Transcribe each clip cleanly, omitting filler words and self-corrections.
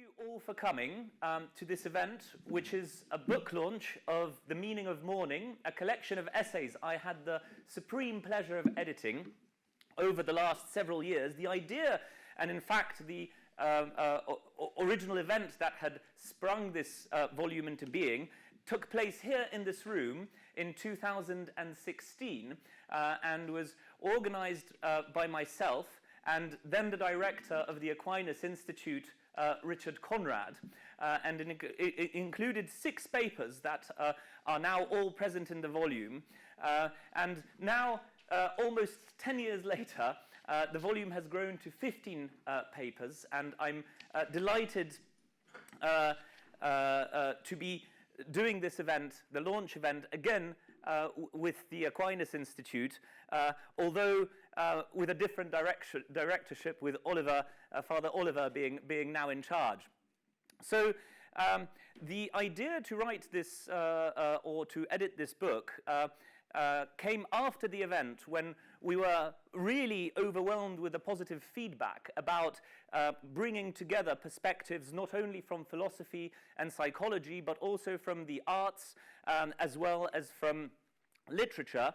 you all for coming to this event, which is a book launch of The Meaning of Mouring, a collection of essays I had the supreme pleasure of editing over the last several years. The idea, and in fact the original event that had sprung this volume into being, took place here in this room in 2016 and was organized by myself and then the director of the Aquinas Institute, Richard Conrad, and it included 6 papers that are now all present in the volume. And now, almost 10 years later, the volume has grown to 15 papers, and I'm delighted to be doing this event, the launch event, again with the Aquinas Institute, although with a different directorship, with Oliver, Father Oliver being now in charge. So the idea to write this or to edit this book came after the event, when we were really overwhelmed with the positive feedback about bringing together perspectives not only from philosophy and psychology, but also from the arts, as well as from literature,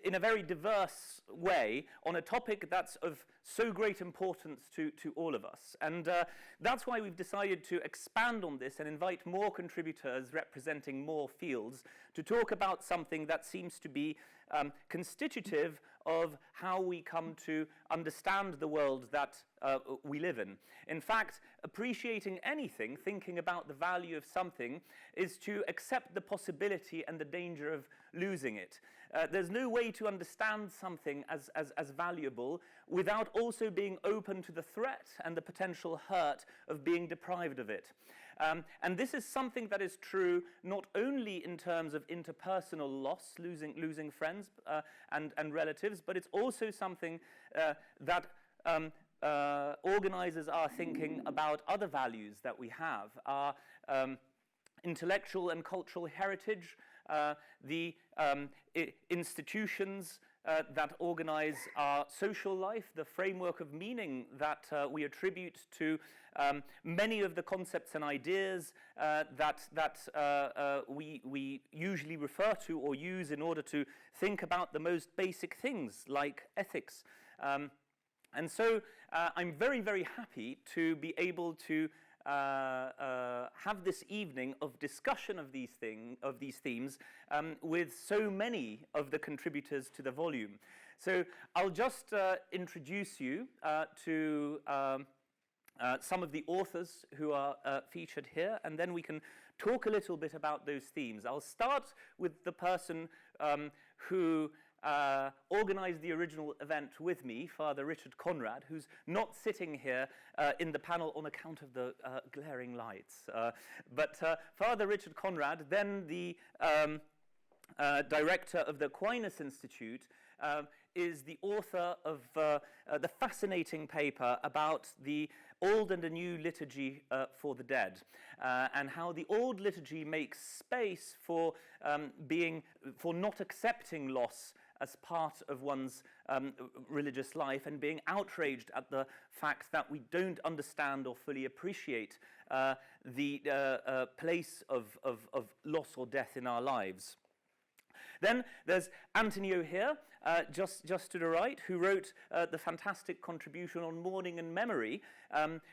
in a very diverse way, on a topic that's of so great importance to all of us. And that's why we've decided to expand on this and invite more contributors representing more fields to talk about something that seems to be constitutive of how we come to understand the world that we live in. In fact, appreciating anything, thinking about the value of something, is to accept the possibility and the danger of losing it. There's no way to understand something as valuable without also being open to the threat and the potential hurt of being deprived of it. And this is something that is true not only in terms of interpersonal loss, losing friends and relatives, but it's also something that organizes our thinking about other values that we have, our intellectual and cultural heritage, the institutions that organize our social life, the framework of meaning that we attribute to many of the concepts and ideas that we usually refer to or use in order to think about the most basic things like ethics. And so I'm very, very happy to be able to have this evening of discussion of these themes with so many of the contributors to the volume. So I'll just introduce you to some of the authors who are featured here, and then we can talk a little bit about those themes. I'll start with the person who organized the original event with me, Father Richard Conrad, who's not sitting here in the panel on account of the glaring lights. But Father Richard Conrad, then the director of the Aquinas Institute, is the author of the fascinating paper about the Old and the New Liturgy for the Dead, and how the old liturgy makes space for not accepting loss as part of one's religious life, and being outraged at the fact that we don't understand or fully appreciate the place of loss or death in our lives. Then there's Antonio here, just to the right, who wrote the fantastic contribution on mourning and memory,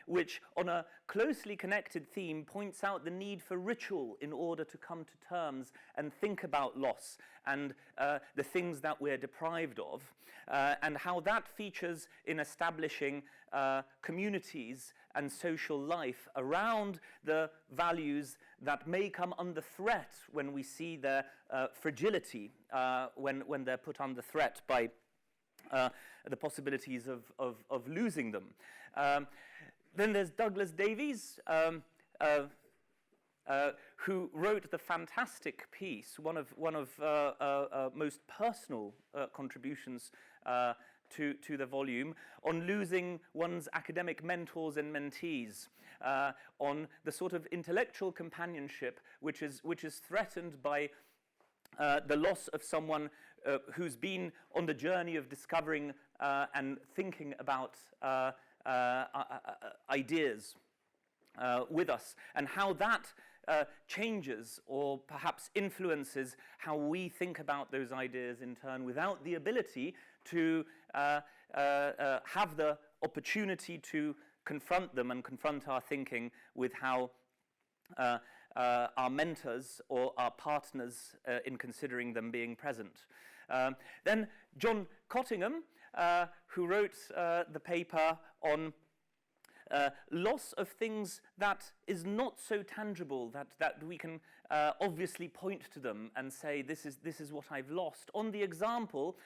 which, on a closely connected theme, points out the need for ritual in order to come to terms and think about loss and the things that we're deprived of, and how that features in establishing communities and social life around the values that may come under threat when we see their fragility, when they're put under threat by the possibilities of losing them. Then there's Douglas Davies, who wrote the fantastic piece, one of most personal contributions to the volume, on losing one's academic mentors and mentees, on the sort of intellectual companionship which is threatened by the loss of someone who's been on the journey of discovering and thinking about ideas. with us, and how that changes or perhaps influences how we think about those ideas in turn, without the ability to have the opportunity to confront them and confront our thinking with how our mentors or our partners in considering them being present. Then John Cottingham, who wrote the paper on loss of things that is not so tangible, that we can obviously point to them and say, this is what I've lost, on the example,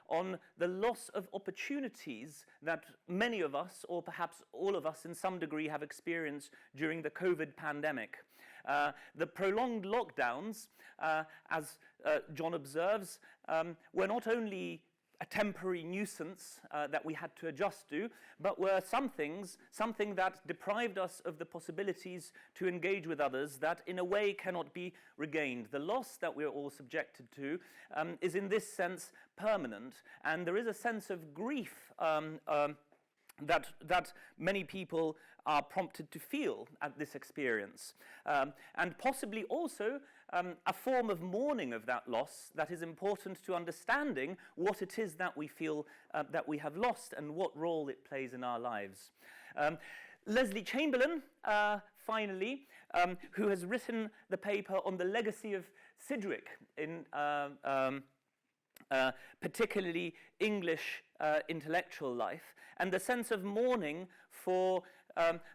on the loss of opportunities that many of us, or perhaps all of us in some degree, have experienced during the COVID pandemic. The prolonged lockdowns, as John observes, were not only a temporary nuisance that we had to adjust to, but were something that deprived us of the possibilities to engage with others that in a way cannot be regained. The loss that we're all subjected to is in this sense permanent, and there is a sense of grief that many people are prompted to feel at this experience, and possibly also a form of mourning of that loss that is important to understanding what it is that we feel that we have lost and what role it plays in our lives. Leslie Chamberlain, finally, who has written the paper on the legacy of Sidgwick in particularly English intellectual life, and the sense of mourning for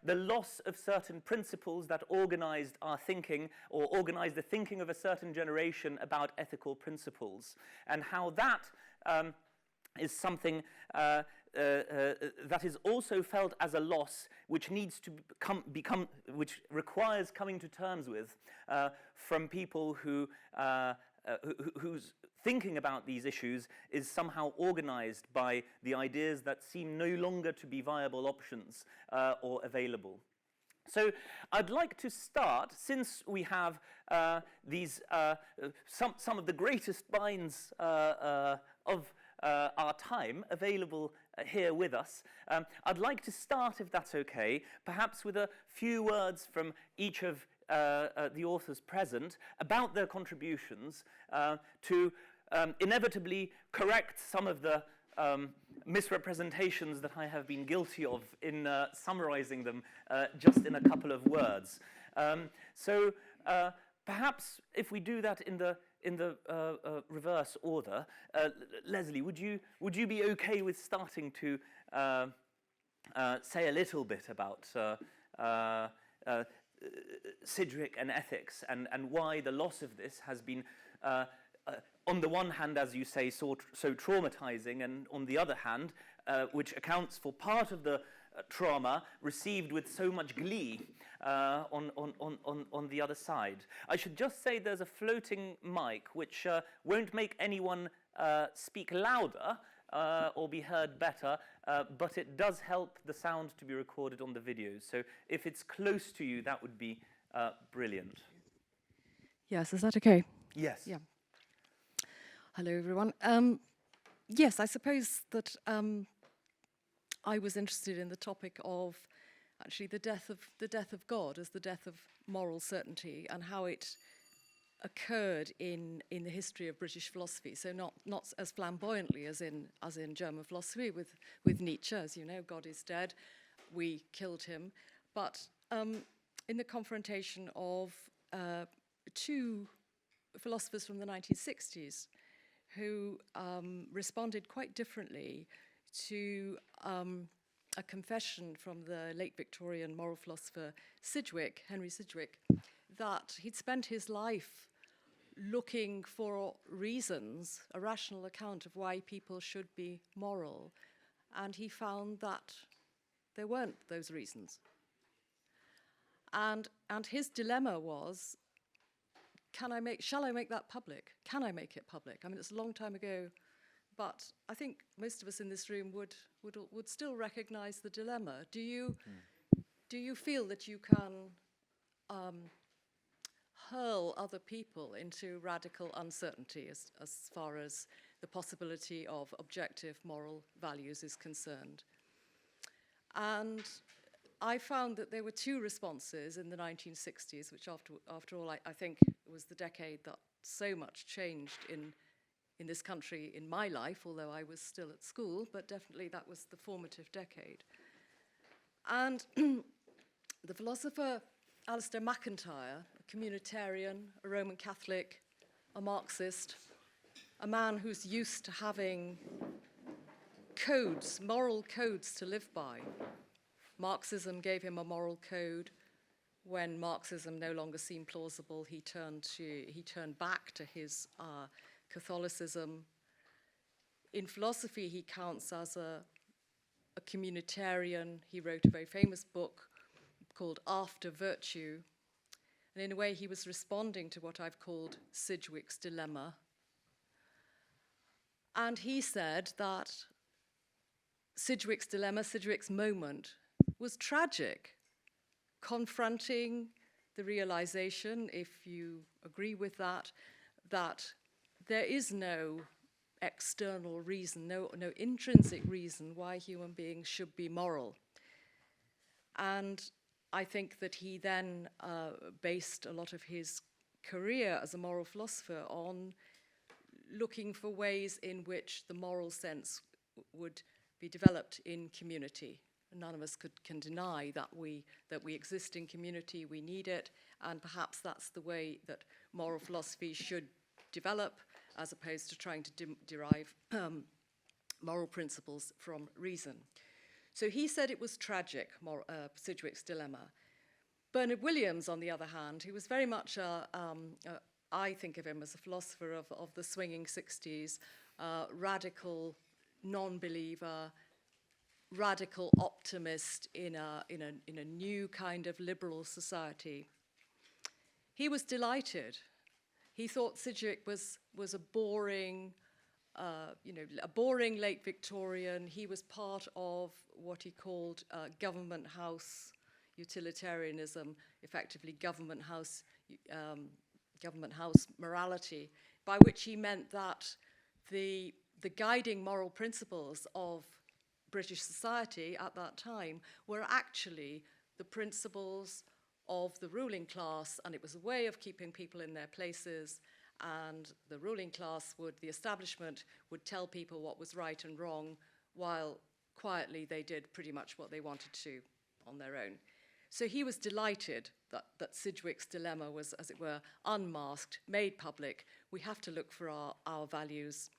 the loss of certain principles that organized our thinking, or organized the thinking of a certain generation about ethical principles, and how that is something that is also felt as a loss, which needs to which requires coming to terms with from people whose thinking about these issues is somehow organized by the ideas that seem no longer to be viable options or available. So I'd like to start, since we have these some of the greatest minds of our time available here with us. I'd like to start, if that's okay, perhaps with a few words from each of the authors present about their contributions to inevitably correct some of the misrepresentations that I have been guilty of in summarizing them just in a couple of words. So perhaps if we do that in the reverse order, Leslie, would you be okay with starting to say a little bit about Sidgwick and ethics, and why the loss of this has been, on the one hand, as you say, so traumatizing, and on the other hand, which accounts for part of the trauma, received with so much glee on the other side. I should just say there's a floating mic which won't make anyone speak louder or be heard better, but it does help the sound to be recorded on the video. So if it's close to you, that would be brilliant. Yes, is that okay? Yes. Yeah. Hello, everyone. Yes, I suppose that I was interested in the topic of actually the death of God as the death of moral certainty, and how it occurred in the history of British philosophy. So not as flamboyantly as in German philosophy with Nietzsche, as you know, God is dead, we killed him, but in the confrontation of two philosophers from the 1960s who responded quite differently to a confession from the late Victorian moral philosopher Sidgwick, Henry Sidgwick, that he'd spent his life looking for reasons, a rational account of why people should be moral, and he found that there weren't those reasons. And his dilemma was, shall I make that public? Can I make it public? I mean, it's a long time ago, but I think most of us in this room would still recognize the dilemma. Do you feel that you can hurl other people into radical uncertainty as far as the possibility of objective moral values is concerned? And I found that there were two responses in the 1960s, which after all, I think was the decade that so much changed in this country in my life, although I was still at school, but definitely that was the formative decade. And the philosopher Alistair MacIntyre, a communitarian, a Roman Catholic, a Marxist, a man who's used to having codes, moral codes to live by. Marxism gave him a moral code. When Marxism no longer seemed plausible, he turned back to his Catholicism. In philosophy, he counts as a communitarian. He wrote a very famous book called After Virtue. And in a way, he was responding to what I've called Sidgwick's dilemma. And he said that Sidgwick's dilemma, Sidgwick's moment, was tragic, confronting the realization, if you agree with that, that there is no external reason, no intrinsic reason why human beings should be moral. And I think that he then based a lot of his career as a moral philosopher on looking for ways in which the moral sense would be developed in community. None of us can deny that we exist in community, we need it, and perhaps that's the way that moral philosophy should develop, as opposed to trying to derive moral principles from reason. So he said it was tragic, Sidgwick's dilemma. Bernard Williams, on the other hand, who was very much, I think of him as a philosopher of the swinging 60s, radical non-believer, radical optimist in a new kind of liberal society. He was delighted. He thought Sidgwick was a boring, a boring late Victorian. He was part of what he called government house utilitarianism, effectively government house morality, by which he meant that the guiding moral principles of British society at that time were actually the principles of the ruling class, and it was a way of keeping people in their places, and the ruling class the establishment would tell people what was right and wrong, while quietly they did pretty much what they wanted to on their own. So he was delighted that Sidgwick's dilemma was, as it were, unmasked, made public. We have to look for our values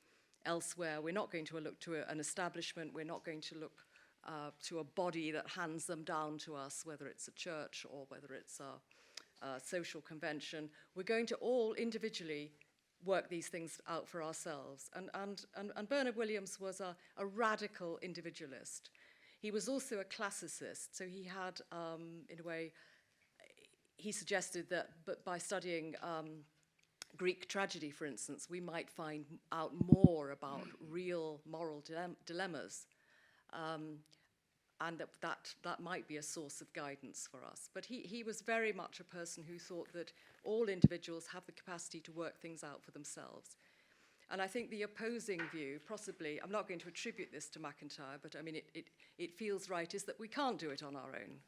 elsewhere. We're not going to look to an establishment. We're not going to look to a body that hands them down to us, whether it's a church or whether it's a social convention. We're going to all individually work these things out for ourselves. And Bernard Williams was a radical individualist. He was also a classicist, so he had, in a way, he suggested that by studying Greek tragedy, for instance, we might find out more about real moral dilemmas, and that might be a source of guidance for us. But he was very much a person who thought that all individuals have the capacity to work things out for themselves. And I think the opposing view, possibly, I'm not going to attribute this to MacIntyre, but I mean, it feels right, is that we can't do it on our own.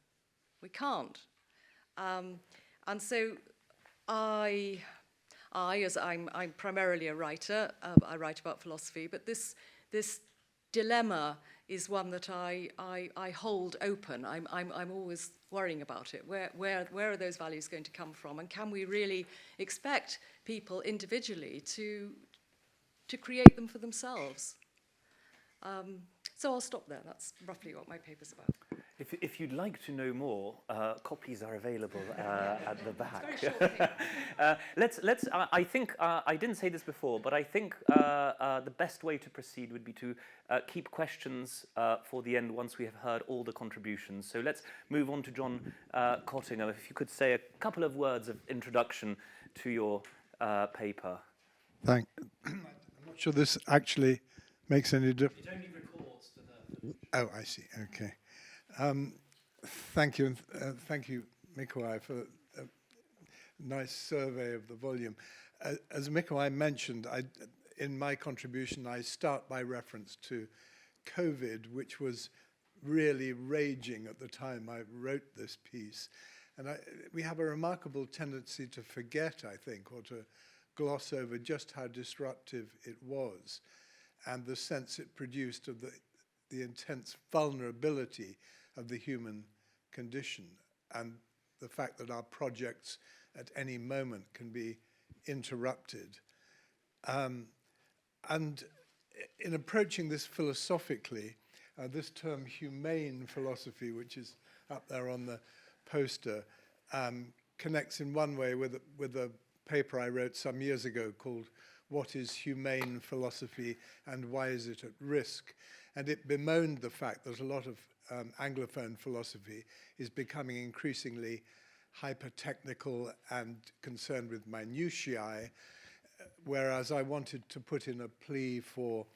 We can't. And so as I'm primarily a writer, I write about philosophy, but this dilemma is one that I hold open. I'm always worrying about it. Where are those values going to come from? And can we really expect people individually to create them for themselves? So I'll stop there. That's roughly what my paper's about. If you'd like to know more, copies are available at the back. It's very short paper. Let's. I think I didn't say this before, but I think the best way to proceed would be to keep questions for the end once we have heard all the contributions. So let's move on to John Cottingham. If you could say a couple of words of introduction to your paper. I'm not sure this actually makes any difference. It only records to the. Oh, I see. Okay. Thank you, and thank you, Mikolaj, for a nice survey of the volume. As Mikolaj mentioned, in my contribution, I start by reference to COVID, which was really raging at the time I wrote this piece. And we have a remarkable tendency to forget, I think, or to gloss over just how disruptive it was and the sense it produced of the intense vulnerability of the human condition and the fact that our projects at any moment can be interrupted. And in approaching this philosophically, this term humane philosophy, which is up there on the poster, connects in one way with a paper I wrote some years ago called What is Humane Philosophy and Why is it at Risk? And it bemoaned the fact that a lot of Anglophone philosophy is becoming increasingly hyper-technical and concerned with minutiae, whereas I wanted to put in a plea for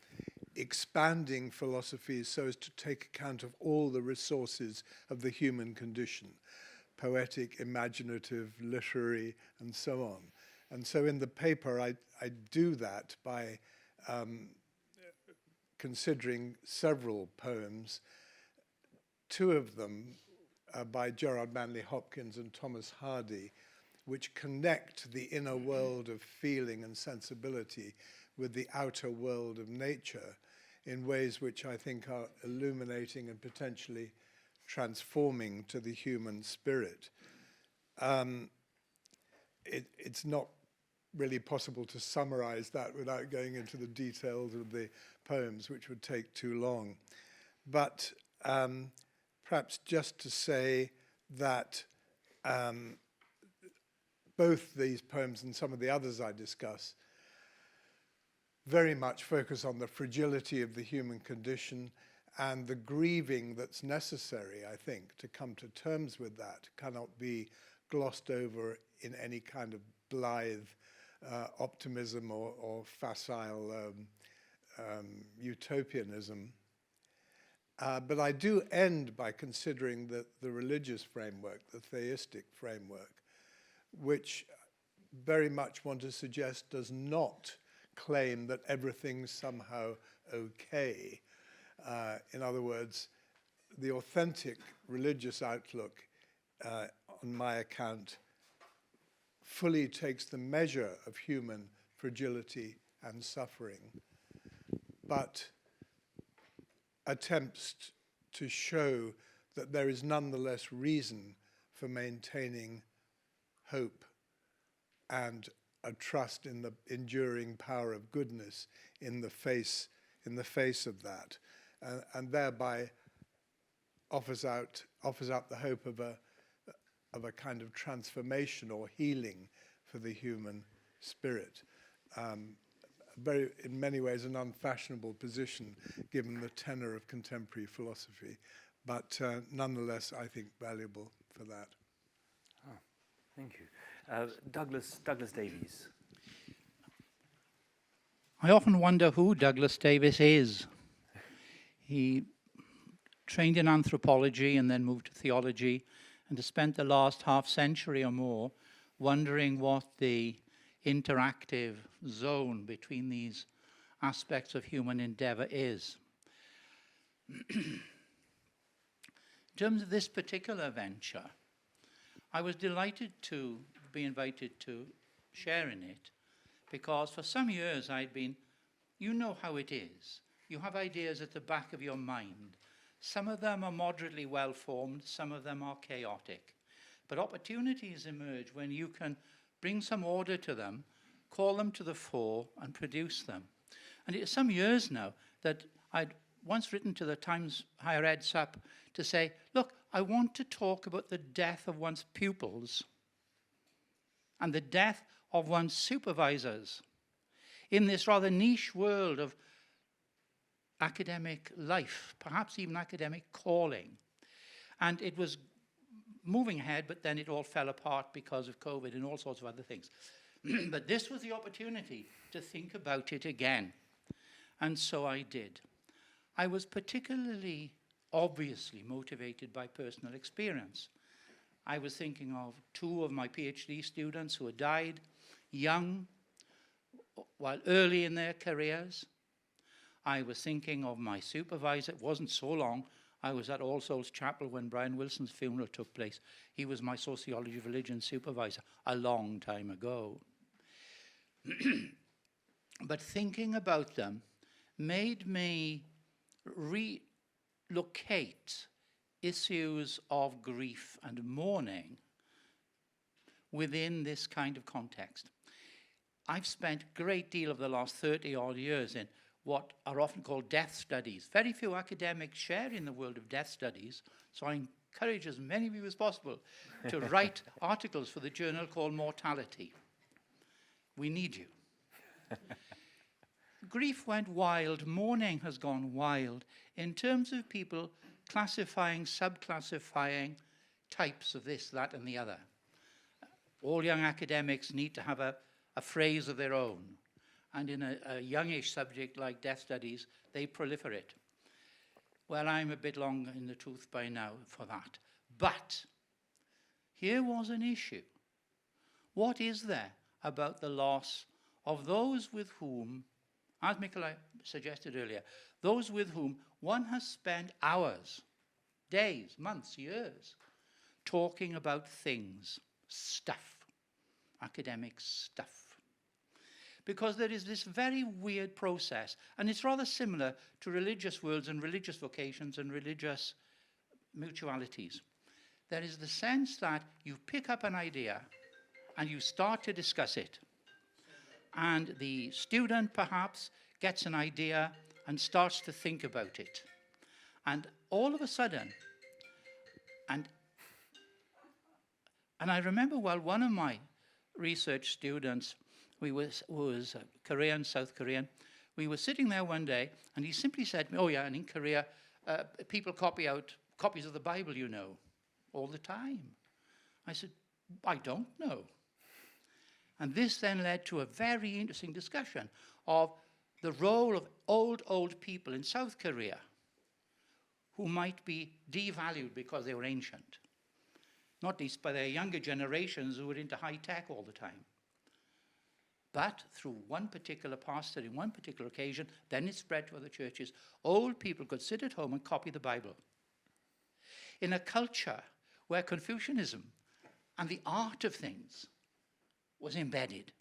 expanding philosophy so as to take account of all the resources of the human condition, poetic, imaginative, literary, and so on. And so in the paper, I do that by considering several poems, two of them by Gerard Manley Hopkins and Thomas Hardy, which connect the inner world of feeling and sensibility with the outer world of nature in ways which I think are illuminating and potentially transforming to the human spirit. It's not really possible to summarize that without going into the details of the poems, which would take too long. But perhaps just to say that both these poems and some of the others I discuss very much focus on the fragility of the human condition and the grieving that's necessary, I think, to come to terms with that cannot be glossed over in any kind of blithe optimism or facile utopianism. But I do end by considering the religious framework, the theistic framework, which very much want to suggest does not claim that everything's somehow okay. In other words, the authentic religious outlook, on my account, fully takes the measure of human fragility and suffering, but attempts to show that there is nonetheless reason for maintaining hope and a trust in the enduring power of goodness in the face of that, and thereby offers up the hope of a kind of transformation or healing for the human spirit. In many ways, an unfashionable position given the tenor of contemporary philosophy, but nonetheless, I think valuable for that. Oh, thank you. Douglas Davies. I often wonder who Douglas Davies is. He trained in anthropology and then moved to theology, and has spent the last half century or more wondering what the interactive zone between these aspects of human endeavor is. In terms of this particular venture, I was delighted to be invited to share in it, because for some years I'd been, you know how it is. You have ideas at the back of your mind. Some of them are moderately well-formed, some of them are chaotic. But opportunities emerge when you can bring some order to them, call them to the fore, and produce them. And it's some years now that I'd once written to the Times Higher Ed SUP to say, look, I want to talk about the death of one's pupils and the death of one's supervisors in this rather niche world of academic life, perhaps even academic calling. And it was moving ahead, but then it all fell apart because of COVID and all sorts of other things. But this was the opportunity to think about it again. And so I did. I was particularly obviously motivated by personal experience. I was thinking of two of my PhD students who had died young, while early in their careers. I was thinking of my supervisor. It wasn't so long I was at All Souls Chapel when Brian Wilson's funeral took place. He was my sociology of religion supervisor a long time ago. But thinking about them made me relocate issues of grief and mourning within this kind of context. I've spent a great deal of the last 30-odd years in what are often called death studies. Very few academics share in the world of death studies, so I encourage as many of you as possible to write articles for the journal called Mortality. We need you. Grief went wild, mourning has gone wild, in terms of people classifying, subclassifying types of this, that, and the other. All young academics need to have a phrase of their own. And in a youngish subject like death studies, they proliferate. Well, I'm a bit long in the tooth by now for that. But here was an issue. What is there about the loss of those with whom, as Mikolaj suggested earlier, those with whom one has spent hours, days, months, years, talking about things, stuff, academic stuff. Because there is this very weird process, and it's rather similar to religious worlds and religious vocations and religious mutualities. There is the sense that you pick up an idea and you start to discuss it. And the student perhaps gets an idea and starts to think about it. And all of a sudden, and I remember, well, one of my research students, was Korean, South Korean. We were sitting there one day, and he simply said to me, oh yeah, and in Korea, people copy out copies of the Bible, you know, all the time. I said, I don't know. And this then led to a very interesting discussion of the role of old people in South Korea who might be devalued because they were ancient, not least by their younger generations who were into high tech all the time. But through one particular pastor in one particular occasion, then it spread to other churches, old people could sit at home and copy the Bible. In a culture where Confucianism and the art of things was embedded.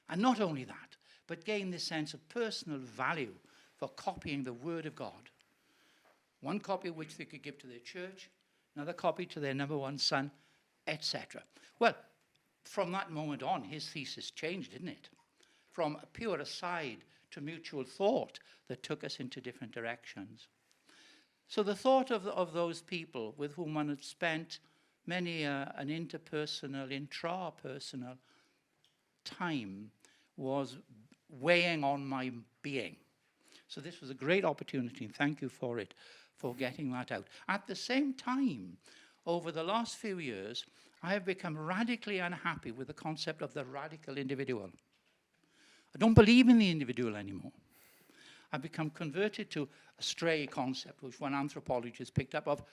And not only that, but gained this sense of personal value for copying the Word of God. One copy which they could give to their church, another copy to their number one son, etc. Well, from that moment on, his thesis changed, didn't it? From a pure aside to mutual thought that took us into different directions. So the thought of those people with whom one had spent many an interpersonal, intrapersonal time was weighing on my being. So this was a great opportunity, and thank you for it, for getting that out. At the same time, over the last few years, I have become radically unhappy with the concept of the radical individual. I don't believe in the individual anymore. I've become converted to a stray concept, which one anthropologist picked up, of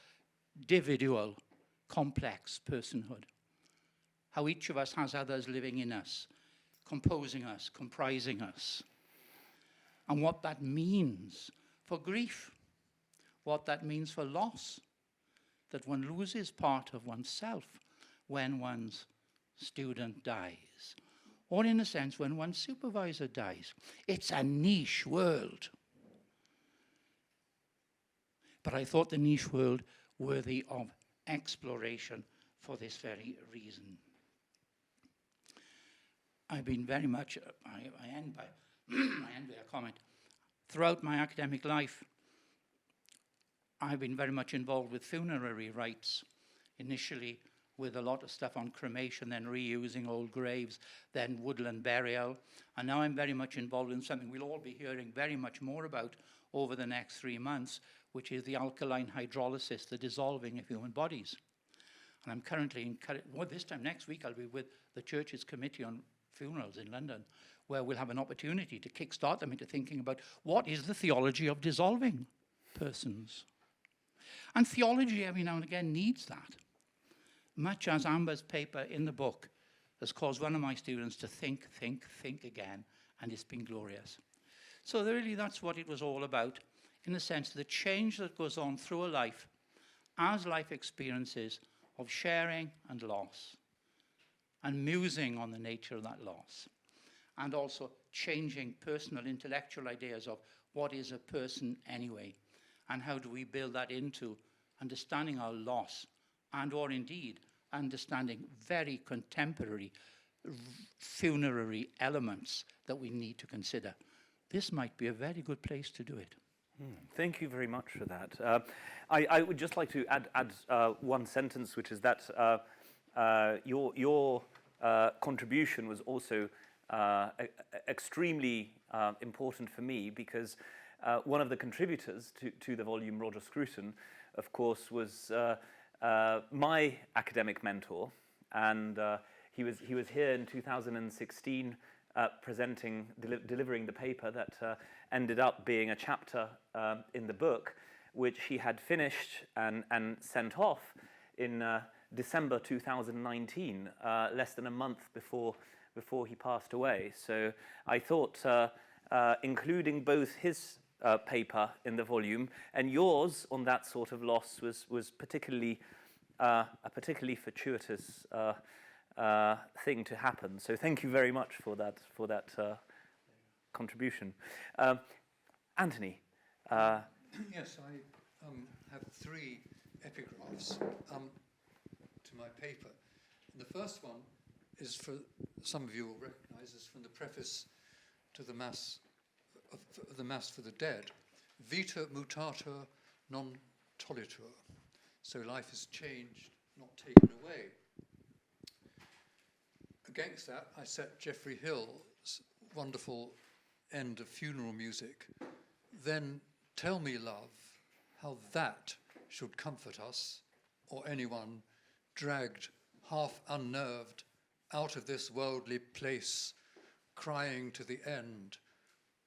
dividual, complex personhood. How each of us has others living in us, composing us, comprising us. And what that means for grief, what that means for loss, that one loses part of oneself when one's student dies, or in a sense when one's supervisor dies. It's a niche world. But I thought the niche world worthy of exploration for this very reason. I've been very much, I end by a comment. Throughout my academic life, I've been very much involved with funerary rites, initially with a lot of stuff on cremation, then reusing old graves, then woodland burial. And now I'm very much involved in something we'll all be hearing very much more about over the next 3 months, which is the alkaline hydrolysis, the dissolving of human bodies. And I'm currently, this time next week, I'll be with the Church's Committee on Funerals in London, where we'll have an opportunity to kickstart them into thinking about what is the theology of dissolving persons. And theology, every now and again, needs that. Much as Amber's paper in the book has caused one of my students to think again, and it's been glorious. So really, that's what it was all about. in the sense of the change that goes on through a life as life experiences of sharing and loss, and musing on the nature of that loss, and also changing personal intellectual ideas of what is a person anyway, and how do we build that into understanding our loss, and or indeed understanding very contemporary funerary elements that we need to consider. This might be a very good place to do it. Thank you very much for that. I would just like to add one sentence, which is that your contribution was also extremely important for me, because one of the contributors to the volume, Roger Scruton, of course, was my academic mentor, and he was here in 2016 delivering the paper that ended up being a chapter in the book, which he had finished and sent off in December 2019, less than a month before he passed away. So I thought including both his paper in the volume and yours on that sort of loss was particularly a particularly fortuitous thing to happen. So thank you very much for that contribution. Anthony. Yes, I have three epigraphs to my paper. And the first one is, for some of you will recognize, is from the preface to the Mass for the Dead. Vita mutator non tollitur. So life is changed, not taken away. Against that, I set Geoffrey Hill's wonderful end of funeral music. Then tell me, love, how that should comfort us, or anyone dragged, half unnerved, out of this worldly place, crying to the end,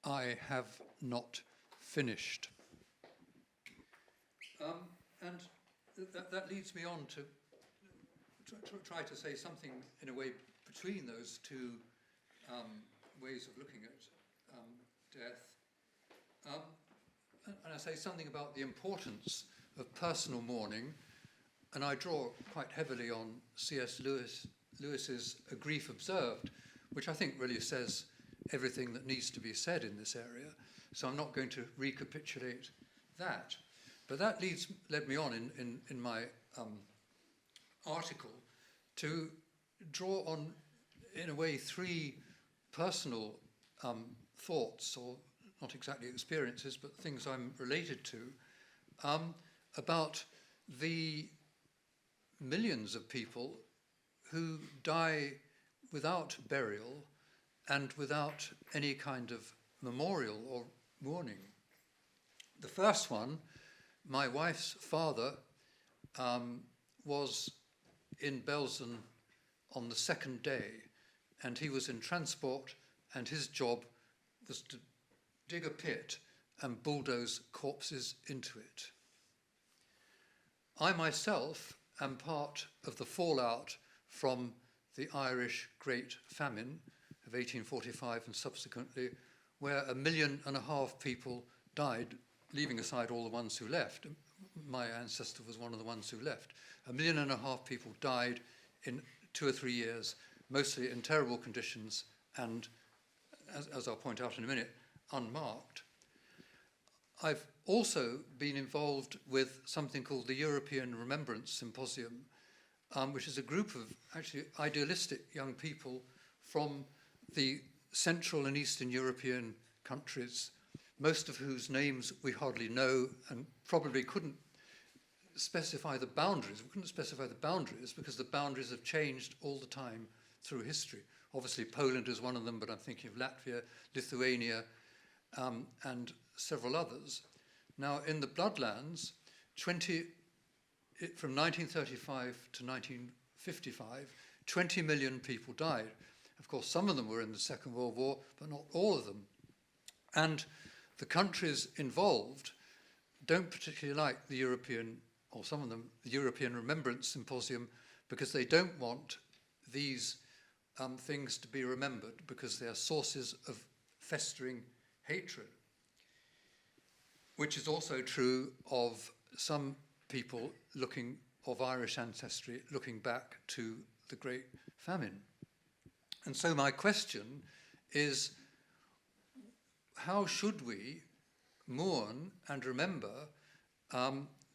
I have not finished. And that leads me on to try to say something in a way between those two ways of looking at death. And I say something about the importance of personal mourning, and I draw quite heavily on C.S. Lewis's A Grief Observed, which I think really says everything that needs to be said in this area. So I'm not going to recapitulate that. But that led me on in my article to draw on, in a way, three personal thoughts, or not exactly experiences, but things I'm related to, about the millions of people who die without burial and without any kind of memorial or mourning. The first one, my wife's father was in Belsen on the second day, and he was in transport, and his job was to dig a pit and bulldoze corpses into it. I myself am part of the fallout from the Irish Great Famine of 1845 and subsequently, where 1.5 million people died, leaving aside all the ones who left. My ancestor was one of the ones who left. 1.5 million people died in 2 or 3 years, mostly in terrible conditions and, as I'll point out in a minute, unmarked. I've also been involved with something called the European Remembrance Symposium, which is a group of actually idealistic young people from the Central and Eastern European countries, most of whose names we hardly know and probably couldn't specify the boundaries. We couldn't specify the boundaries because the boundaries have changed all the time through history. Obviously, Poland is one of them, but I'm thinking of Latvia, Lithuania, and several others. Now, in the Bloodlands, from 1935 to 1955, 20 million people died. Of course, some of them were in the Second World War, but not all of them. And the countries involved don't particularly like the European, or some of them, the European Remembrance Symposium, because they don't want these things to be remembered, because they are sources of festering hatred. which is also true of some people of Irish ancestry looking back to the Great Famine. And so my question is, how should we mourn and remember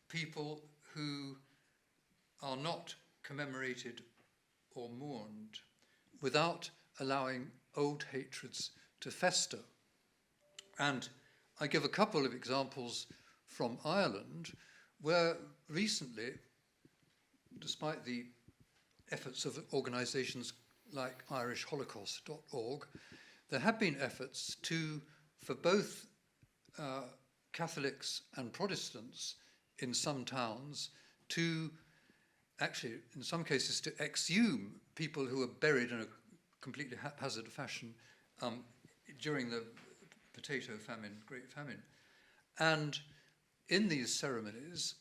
people who are not commemorated or mourned without allowing old hatreds to fester? And I give a couple of examples from Ireland, where recently, despite the efforts of organisations like irishholocaust.org, there have been efforts for both Catholics and Protestants in some towns to actually, in some cases, to exhume people who were buried in a completely haphazard fashion during the potato famine, Great Famine. And in these ceremonies,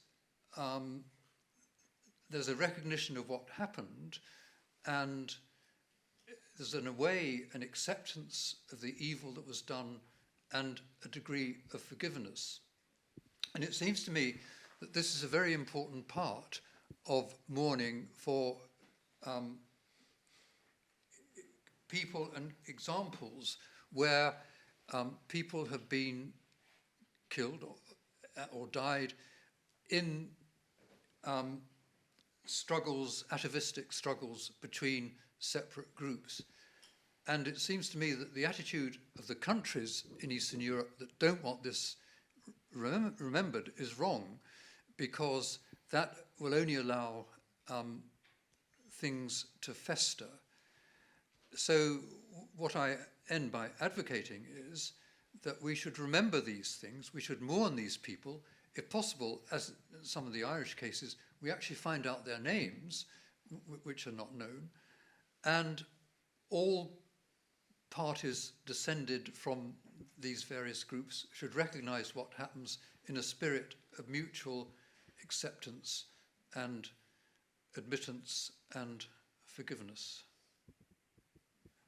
there's a recognition of what happened, and there's in a way an acceptance of the evil that was done and a degree of forgiveness. And it seems to me that this is a very important part of mourning for people and examples where people have been killed or died in struggles, atavistic struggles between separate groups. And it seems to me that the attitude of the countries in Eastern Europe that don't want this remembered is wrong, because that will only allow things to fester. So what I end by advocating is that we should remember these things, we should mourn these people. If possible, as in some of the Irish cases, we actually find out their names, which are not known, and all parties descended from these various groups should recognize what happens in a spirit of mutual acceptance and admittance and forgiveness,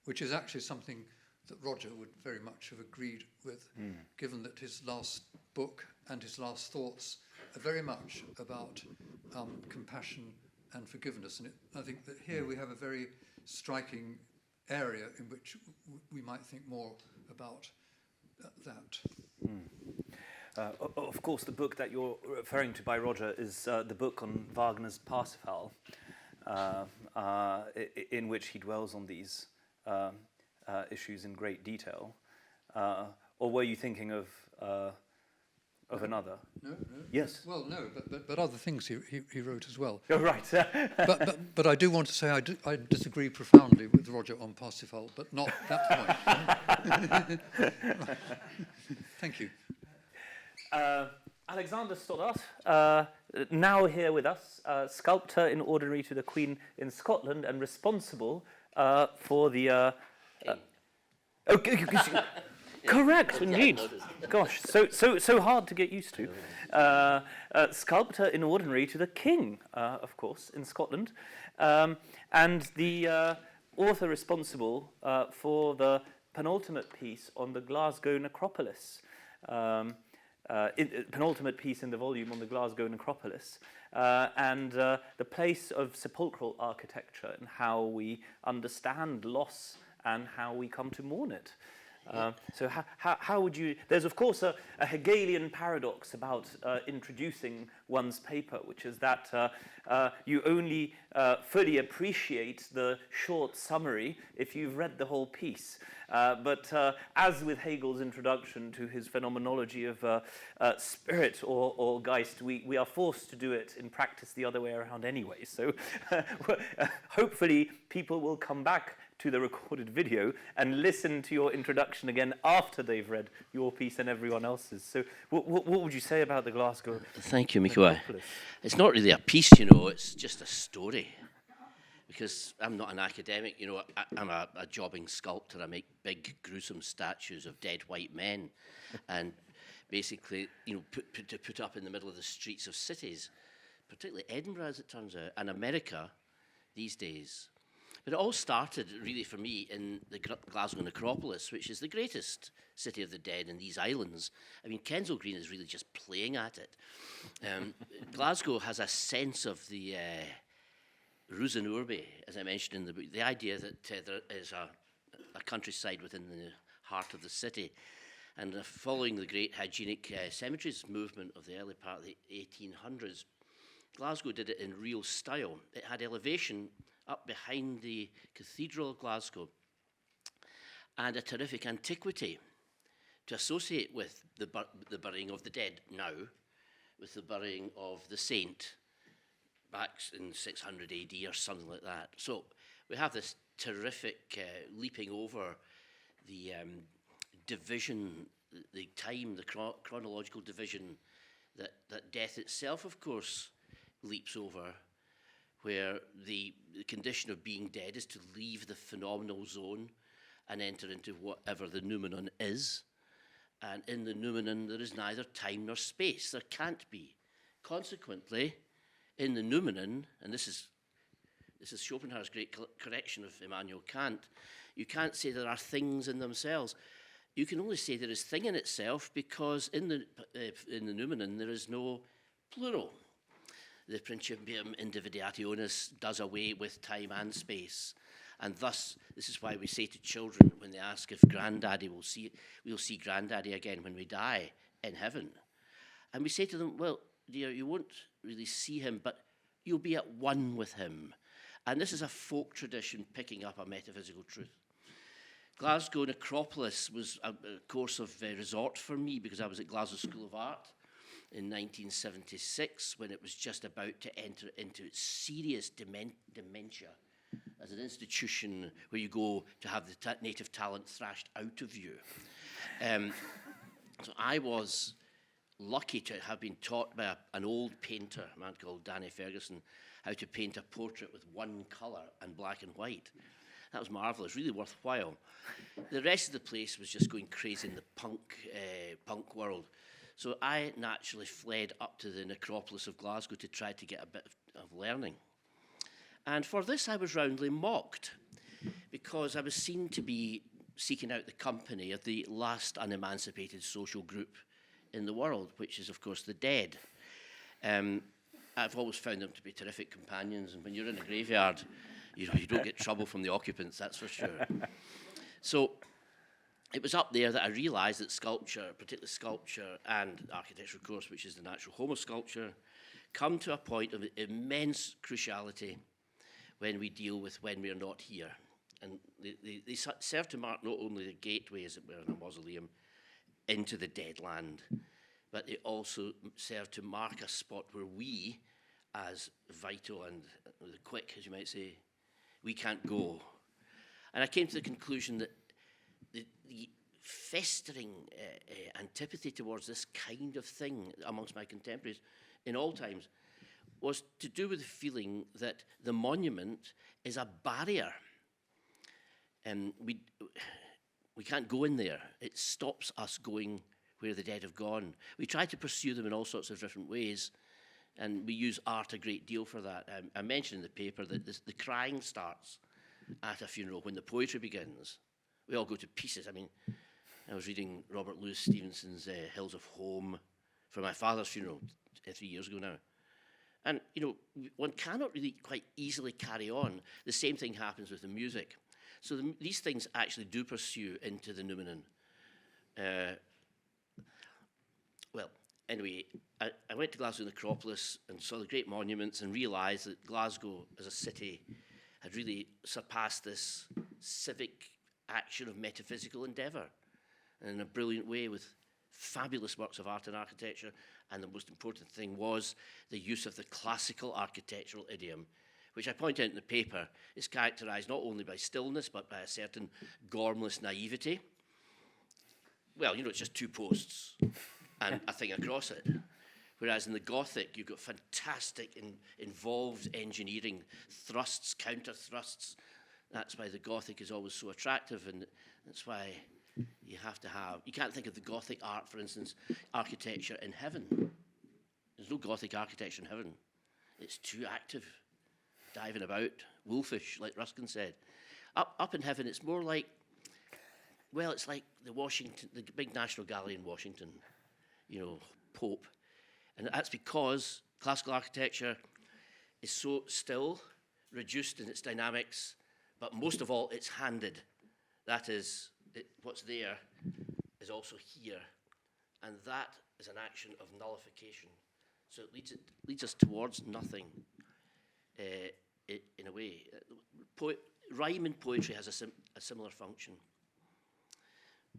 which is actually something that Roger would very much have agreed with, given that his last book and his last thoughts are very much about compassion and forgiveness. And I think that here we have a very striking area in which we might think more about that. Of course, the book that you're referring to by Roger is the book on Wagner's Parsifal, in which he dwells on these issues in great detail. Or were you thinking of another? No. Yes. Well, no, but other things he wrote as well. Oh, right. but I do want to say I disagree profoundly with Roger on Parsifal, but not that point. Thank you. Alexander Stoddart, now here with us, sculptor in ordinary to the Queen in Scotland and responsible for the... correct, indeed. Gosh, so hard to get used to. Sculptor in ordinary to the King, of course, in Scotland, and the author responsible for the penultimate piece on the Glasgow necropolis. Penultimate piece in the volume on the Glasgow necropolis, and the place of sepulchral architecture and how we understand loss and how we come to mourn it. So how would you... There's, of course, a Hegelian paradox about introducing one's paper, which is that you only fully appreciate the short summary if you've read the whole piece. But as with Hegel's introduction to his phenomenology of spirit or Geist, we are forced to do it in practice the other way around anyway. So hopefully people will come back to the recorded video and listen to your introduction again after they've read your piece and everyone else's. So what would you say about the Glasgow? Thank you, Mikolaj. Necropolis? It's not really a piece, it's just a story. Because I'm not an academic, I'm a jobbing sculptor. I make big, gruesome statues of dead white men and basically, put up in the middle of the streets of cities, particularly Edinburgh, as it turns out, and America these days. But it all started, really, for me, in the Glasgow necropolis, which is the greatest city of the dead in these islands. I mean, Kensal Green is really just playing at it. Glasgow has a sense of the Rus in Urbe, as I mentioned in the book, the idea that there is a countryside within the heart of the city. And following the great hygienic cemeteries movement of the early part of the 1800s, Glasgow did it in real style. It had elevation up behind the Cathedral of Glasgow and a terrific antiquity to associate with the burying of the dead now, with the burying of the saint back in 600 AD or something like that. So we have this terrific leaping over the division, the time, the chronological division that death itself, of course, leaps over, where the condition of being dead is to leave the phenomenal zone and enter into whatever the noumenon is. And in the noumenon, there is neither time nor space. There can't be. Consequently, in the noumenon, and this is Schopenhauer's great correction of Immanuel Kant, you can't say there are things in themselves. You can only say there is thing in itself because in the noumenon there is no plural. The principium individuationis does away with time and space. And thus, this is why we say to children when they ask if Granddaddy we'll see Granddaddy again when we die in heaven. And we say to them, well, dear, you won't really see him, but you'll be at one with him. And this is a folk tradition picking up a metaphysical truth. Glasgow necropolis was a course of resort for me because I was at Glasgow School of Art in 1976 when it was just about to enter into serious dementia as an institution where you go to have the native talent thrashed out of you. So I was lucky to have been taught by an old painter, a man called Danny Ferguson, how to paint a portrait with one colour and black and white. That was marvellous, really worthwhile. The rest of the place was just going crazy in the punk world. So I naturally fled up to the necropolis of Glasgow to try to get a bit of learning. And for this I was roundly mocked because I was seen to be seeking out the company of the last unemancipated social group in the world, which is, of course, the dead. I've always found them to be terrific companions, and when you're in a graveyard, you don't get trouble from the occupants, that's for sure. So it was up there that I realised that sculpture, particularly sculpture and architecture, of course, which is the natural home of sculpture, come to a point of immense cruciality when we deal with when we are not here. And they serve to mark not only the gateway, as it were, in a mausoleum, into the dead land, but they also serve to mark a spot where we, as vital and the quick, as you might say, we can't go. And I came to the conclusion that the festering antipathy towards this kind of thing amongst my contemporaries in all times was to do with the feeling that the monument is a barrier. And we can't go in there. It stops us going where the dead have gone. We try to pursue them in all sorts of different ways, and we use art a great deal for that. I mentioned in the paper that the crying starts at a funeral when the poetry begins. We all go to pieces. I mean, I was reading Robert Louis Stevenson's Hills of Home for my father's funeral 3 years ago now. And, one cannot really quite easily carry on. The same thing happens with the music. So these things actually do pursue into the noumenon. Well, anyway, I went to Glasgow Necropolis and saw the great monuments and realised that Glasgow as a city had really surpassed this civic action of metaphysical endeavour in a brilliant way with fabulous works of art and architecture. And the most important thing was the use of the classical architectural idiom, which I point out in the paper is characterised not only by stillness, but by a certain gormless naivety. Well, it's just two posts and a thing across it. Whereas in the Gothic, you've got fantastic involved engineering, thrusts, counter thrusts. That's why the Gothic is always so attractive, and that's why you can't think of the Gothic art, for instance, architecture in heaven. There's no Gothic architecture in heaven. It's too active, diving about, wolfish, like Ruskin said. Up in heaven, it's more like, well, it's like the big National Gallery in Washington, Pope. And that's because classical architecture is so still, reduced in its dynamics, but most of all, it's handed. That is, what's there is also here. And that is an action of nullification. So it leads us towards nothing, in a way. Rhyme in poetry has a similar function.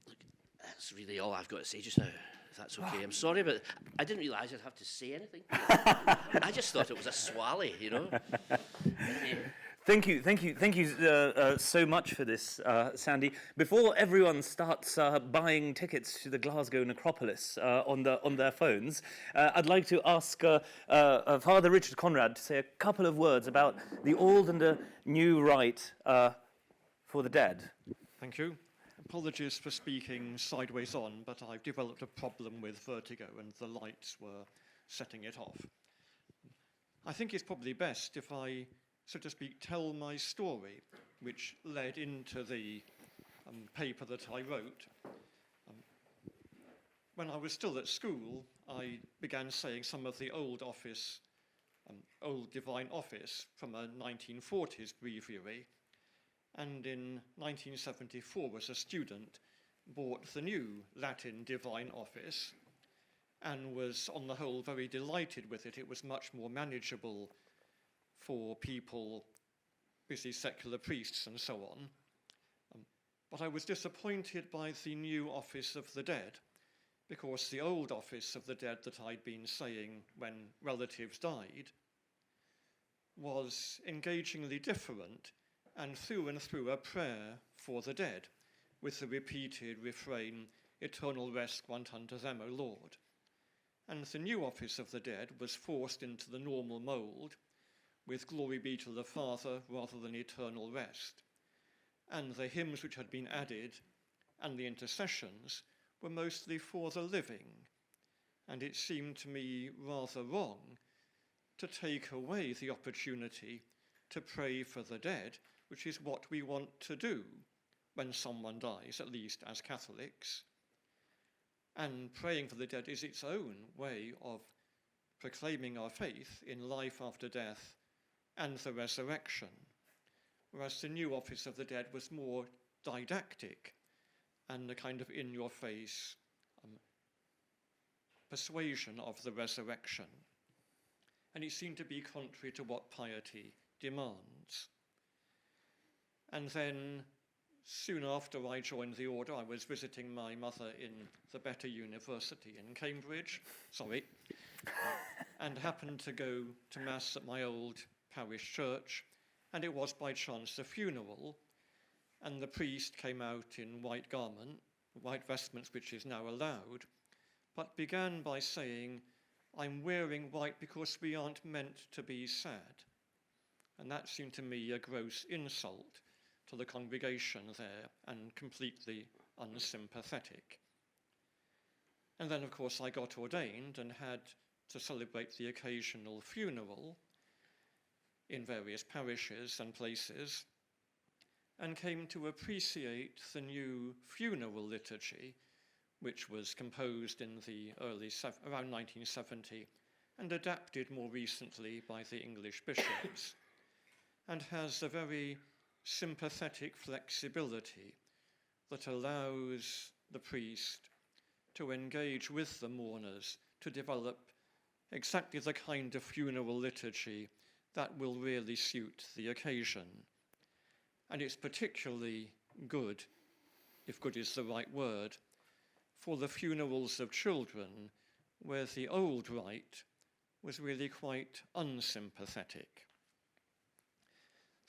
Look, that's really all I've got to say just now, if that's okay. I'm sorry, but I didn't realise I'd have to say anything. I just thought it was a swally, Thank you so much for this, Sandy. Before everyone starts buying tickets to the Glasgow Necropolis on their phones, I'd like to ask Father Richard Conrad to say a couple of words about the old and the new rite for the dead. Thank you. Apologies for speaking sideways on, but I've developed a problem with vertigo and the lights were setting it off. I think it's probably best if I, so to speak, tell my story, which led into the paper that I wrote. When I was still at school, I began saying some of the old Divine Office from a 1940s breviary, and in 1974, as a student, bought the new Latin Divine Office and was, on the whole, very delighted with it. It was much more manageable for people, busy secular priests and so on. But I was disappointed by the new Office of the Dead, because the old Office of the Dead that I'd been saying when relatives died was engagingly different and through a prayer for the dead, with the repeated refrain, "Eternal rest grant unto them, O Lord." And the new Office of the Dead was forced into the normal mould, with "Glory be to the Father" rather than "Eternal rest." And the hymns which had been added and the intercessions were mostly for the living. And it seemed to me rather wrong to take away the opportunity to pray for the dead, which is what we want to do when someone dies, at least as Catholics. And praying for the dead is its own way of proclaiming our faith in life after death and the resurrection, whereas the new Office of the Dead was more didactic and a kind of in-your-face persuasion of the resurrection. And it seemed to be contrary to what piety demands. And then, soon after I joined the order, I was visiting my mother in the Better University in Cambridge, and happened to go to Mass at my old parish church, and it was by chance a funeral, and the priest came out in white vestments, which is now allowed, but began by saying, "I'm wearing white because we aren't meant to be sad." And that seemed to me a gross insult to the congregation there and completely unsympathetic. And then, of course, I got ordained and had to celebrate the occasional funeral in various parishes and places, and came to appreciate the new funeral liturgy, which was composed in the around 1970 and adapted more recently by the English bishops, and has a very sympathetic flexibility that allows the priest to engage with the mourners to develop exactly the kind of funeral liturgy that will really suit the occasion. And it's particularly good, if good is the right word, for the funerals of children, where the old rite was really quite unsympathetic.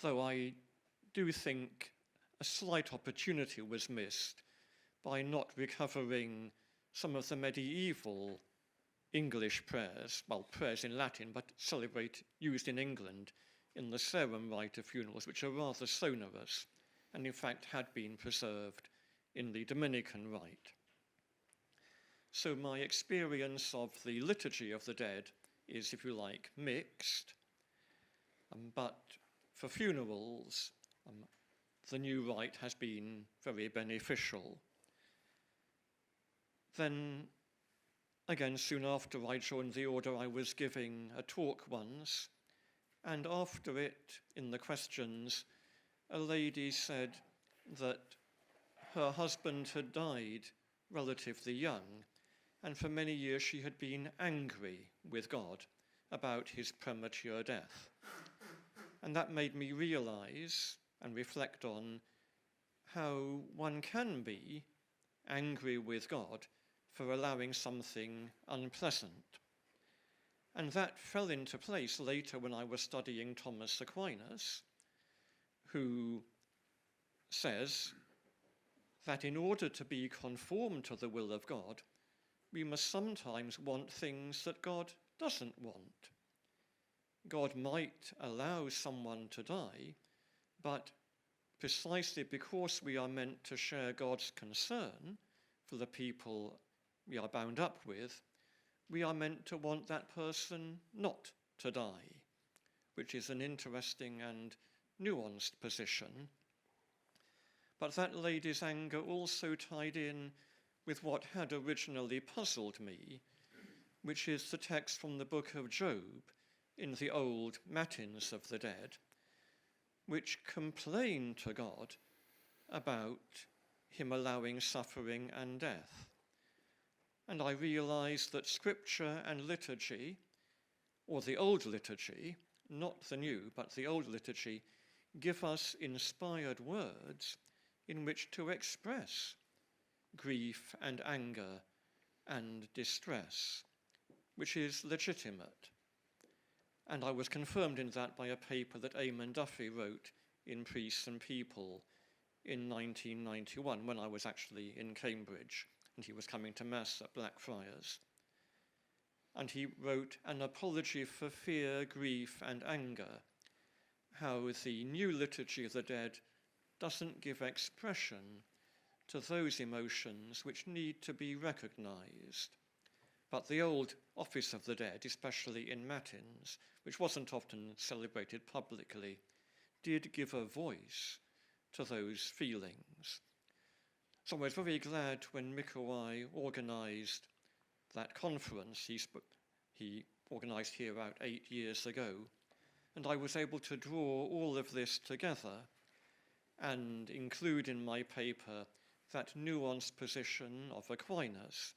Though I do think a slight opportunity was missed by not recovering some of the medieval English prayers, well, prayers in Latin, but used in England in the Sarum rite of funerals, which are rather sonorous, and in fact had been preserved in the Dominican rite. So my experience of the liturgy of the dead is, if you like, mixed. but for funerals, the new rite has been very beneficial. Then, again, soon after I joined the order, I was giving a talk once, and after it, in the questions, a lady said that her husband had died relatively young, and for many years she had been angry with God about his premature death. And that made me realize and reflect on how one can be angry with God for allowing something unpleasant. And that fell into place later when I was studying Thomas Aquinas, who says that in order to be conformed to the will of God, we must sometimes want things that God doesn't want. God might allow someone to die, but precisely because we are meant to share God's concern for the people we are bound up with, we are meant to want that person not to die, which is an interesting and nuanced position. But that lady's anger also tied in with what had originally puzzled me, which is the text from the book of Job in the old Matins of the Dead, which complain to God about him allowing suffering and death. And I realized that scripture and liturgy, or the old liturgy, not the new, but the old liturgy, give us inspired words in which to express grief and anger and distress, which is legitimate. And I was confirmed in that by a paper that Eamon Duffy wrote in Priests and People in 1991, when I was actually in Cambridge, and he was coming to Mass at Blackfriars. And he wrote an apology for fear, grief, and anger, how the new liturgy of the dead doesn't give expression to those emotions which need to be recognized. But the old Office of the Dead, especially in Matins, which wasn't often celebrated publicly, did give a voice to those feelings. So I was very glad when Mikolaj organized that conference he organized here about 8 years ago, and I was able to draw all of this together and include in my paper that nuanced position of Aquinas,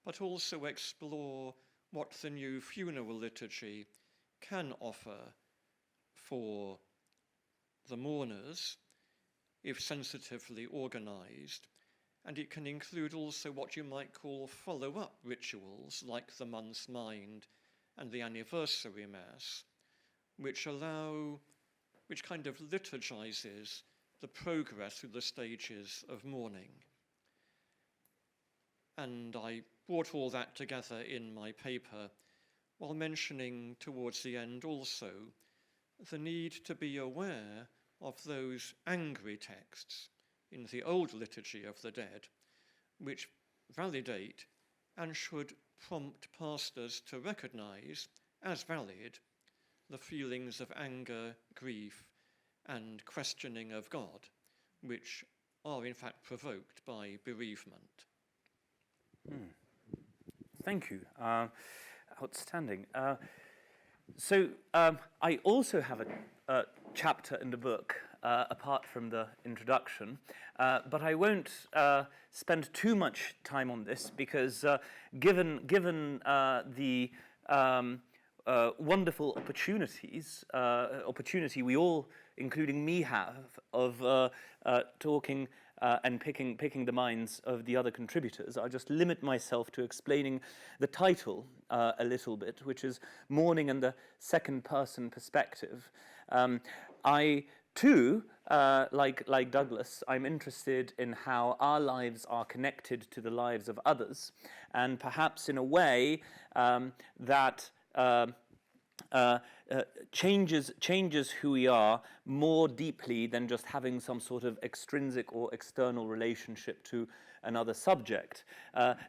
but also explore what the new funeral liturgy can offer for the mourners, if sensitively organized, and it can include also what you might call follow-up rituals like the month's mind and the anniversary Mass, which kind of liturgizes the progress through the stages of mourning. And I brought all that together in my paper, while mentioning towards the end also the need to be aware of those angry texts in the old liturgy of the dead, which validate and should prompt pastors to recognize as valid the feelings of anger, grief, and questioning of God, which are in fact provoked by bereavement. Thank you. Outstanding. So I also have a chapter in the book, apart from the introduction, but I won't spend too much time on this because given the wonderful opportunity we all, including me, have of talking and picking the minds of the other contributors, I'll just limit myself to explaining the title a little bit, which is Mourning and the Second Person Perspective. I, too, like Douglas, I'm interested in how our lives are connected to the lives of others, and perhaps in a way that changes who we are more deeply than just having some sort of extrinsic or external relationship to another subject.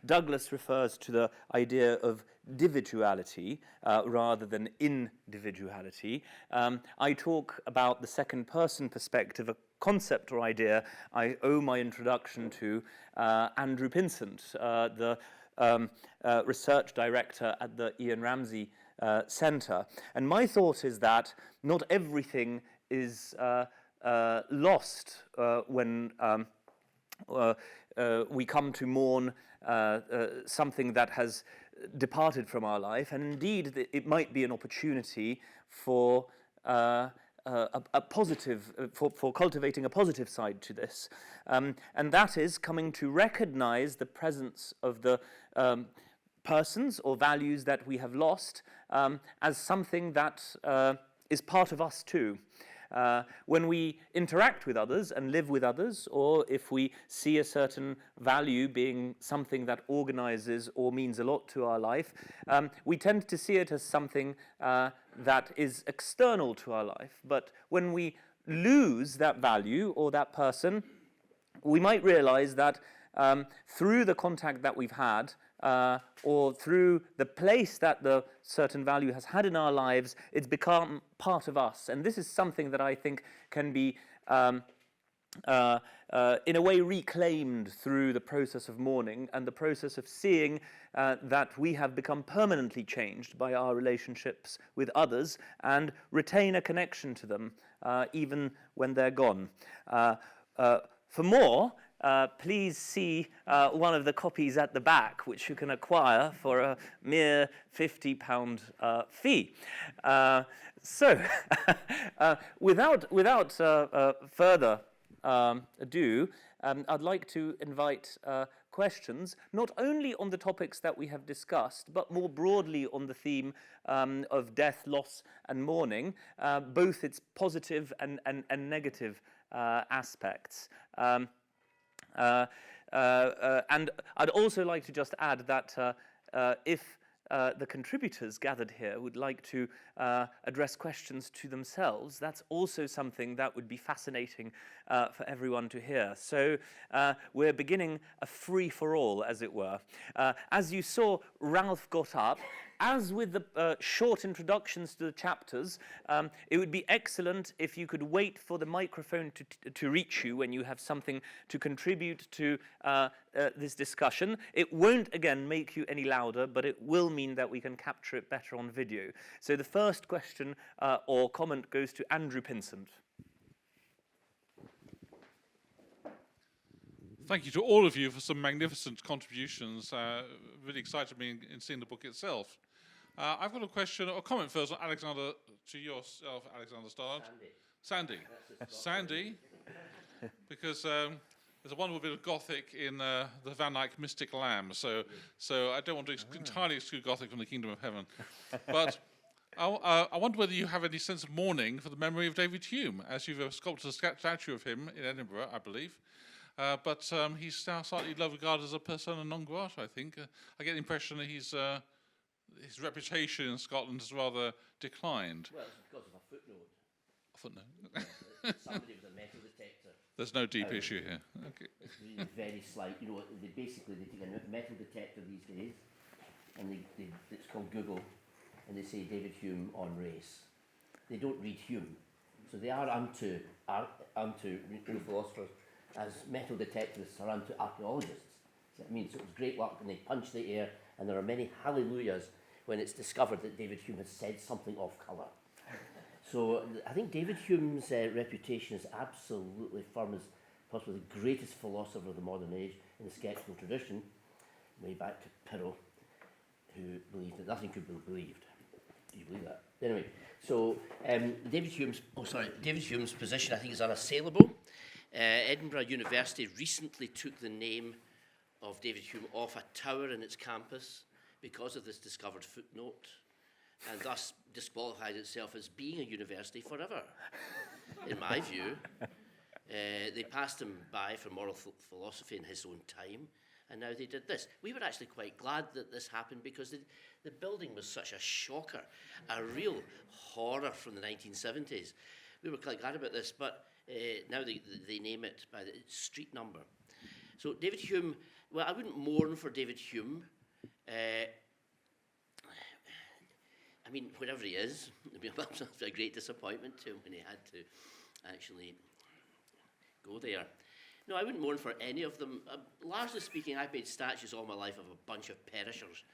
Douglas refers to the idea of individuality rather than individuality. I talk about the second person perspective, a concept or idea I owe my introduction to Andrew Pinsent, the research director at the Ian Ramsey Centre. And my thought is that not everything is lost when we come to mourn something that has departed from our life, and indeed it might be an opportunity for a positive, for cultivating a positive side to this, and that is coming to recognize the presence of the persons or values that we have lost as something that is part of us too. When we interact with others and live with others, or if we see a certain value being something that organizes or means a lot to our life, we tend to see it as something that is external to our life. But when we lose that value or that person, we might realize that through the contact that we've had, or through the place that the certain value has had in our lives, it's become part of us. And this is something that I think can be, in a way, reclaimed through the process of mourning and the process of seeing that we have become permanently changed by our relationships with others and retain a connection to them, even when they're gone. For more, please see one of the copies at the back, which you can acquire for a mere £50 fee. So, without further ado, I'd like to invite questions, not only on the topics that we have discussed, but more broadly on the theme of death, loss, and mourning, both its positive and negative aspects. And I'd also like to just add that if the contributors gathered here would like to address questions to themselves, that's also something that would be fascinating for everyone to hear. So we're beginning a free-for-all, as it were. As you saw, Ralph got up. As with the short introductions to the chapters, it would be excellent if you could wait for the microphone to reach you when you have something to contribute to this discussion. It won't, again, make you any louder, but it will mean that we can capture it better on video. So the first question or comment goes to Andrew Pinsent. Thank you to all of you for some magnificent contributions. Really excited me in seeing the book itself. I've got a question or comment first, Alexander, to yourself, Alexander Starge. Sandy, because there's a wonderful bit of Gothic in the Van Eyck Mystic Lamb, so I don't want to entirely exclude Gothic from the Kingdom of Heaven. But I wonder whether you have any sense of mourning for the memory of David Hume, as you've sculpted a statue of him in Edinburgh, I believe. But he's now slightly regarded as a persona non grata, I think. I get the impression that his reputation in Scotland has rather declined. Well, it's because of a footnote. A footnote? Somebody with a metal detector. There's no deep issue here. Okay. It's really very slight. You know, they take a metal detector these days, and it's called Google, and they say David Hume on race. They don't read Hume. So they are unto philosophers as metal detectorists are unto archaeologists. So it means it was great luck, and they punch the air, and there are many hallelujahs when it's discovered that David Hume has said something off colour. So I think David Hume's reputation is absolutely firm as possibly the greatest philosopher of the modern age in the skeptical tradition, way back to Pyrrho, who believed that nothing could be believed. Do you believe that? Anyway, so David Hume's position, I think, is unassailable. Edinburgh University recently took the name of David Hume off a tower in its campus because of this discovered footnote, and thus disqualified itself as being a university forever, in my view. They passed him by for moral philosophy in his own time, and now they did this. We were actually quite glad that this happened because the building was such a shocker, a real horror from the 1970s. We were quite glad about this, but now they name it by the street number. So David Hume, well, I wouldn't mourn for David Hume. I mean, wherever he is, it'd be a great disappointment to him when he had to actually go there. No, I wouldn't mourn for any of them. Largely speaking, I've made statues all my life of a bunch of perishers.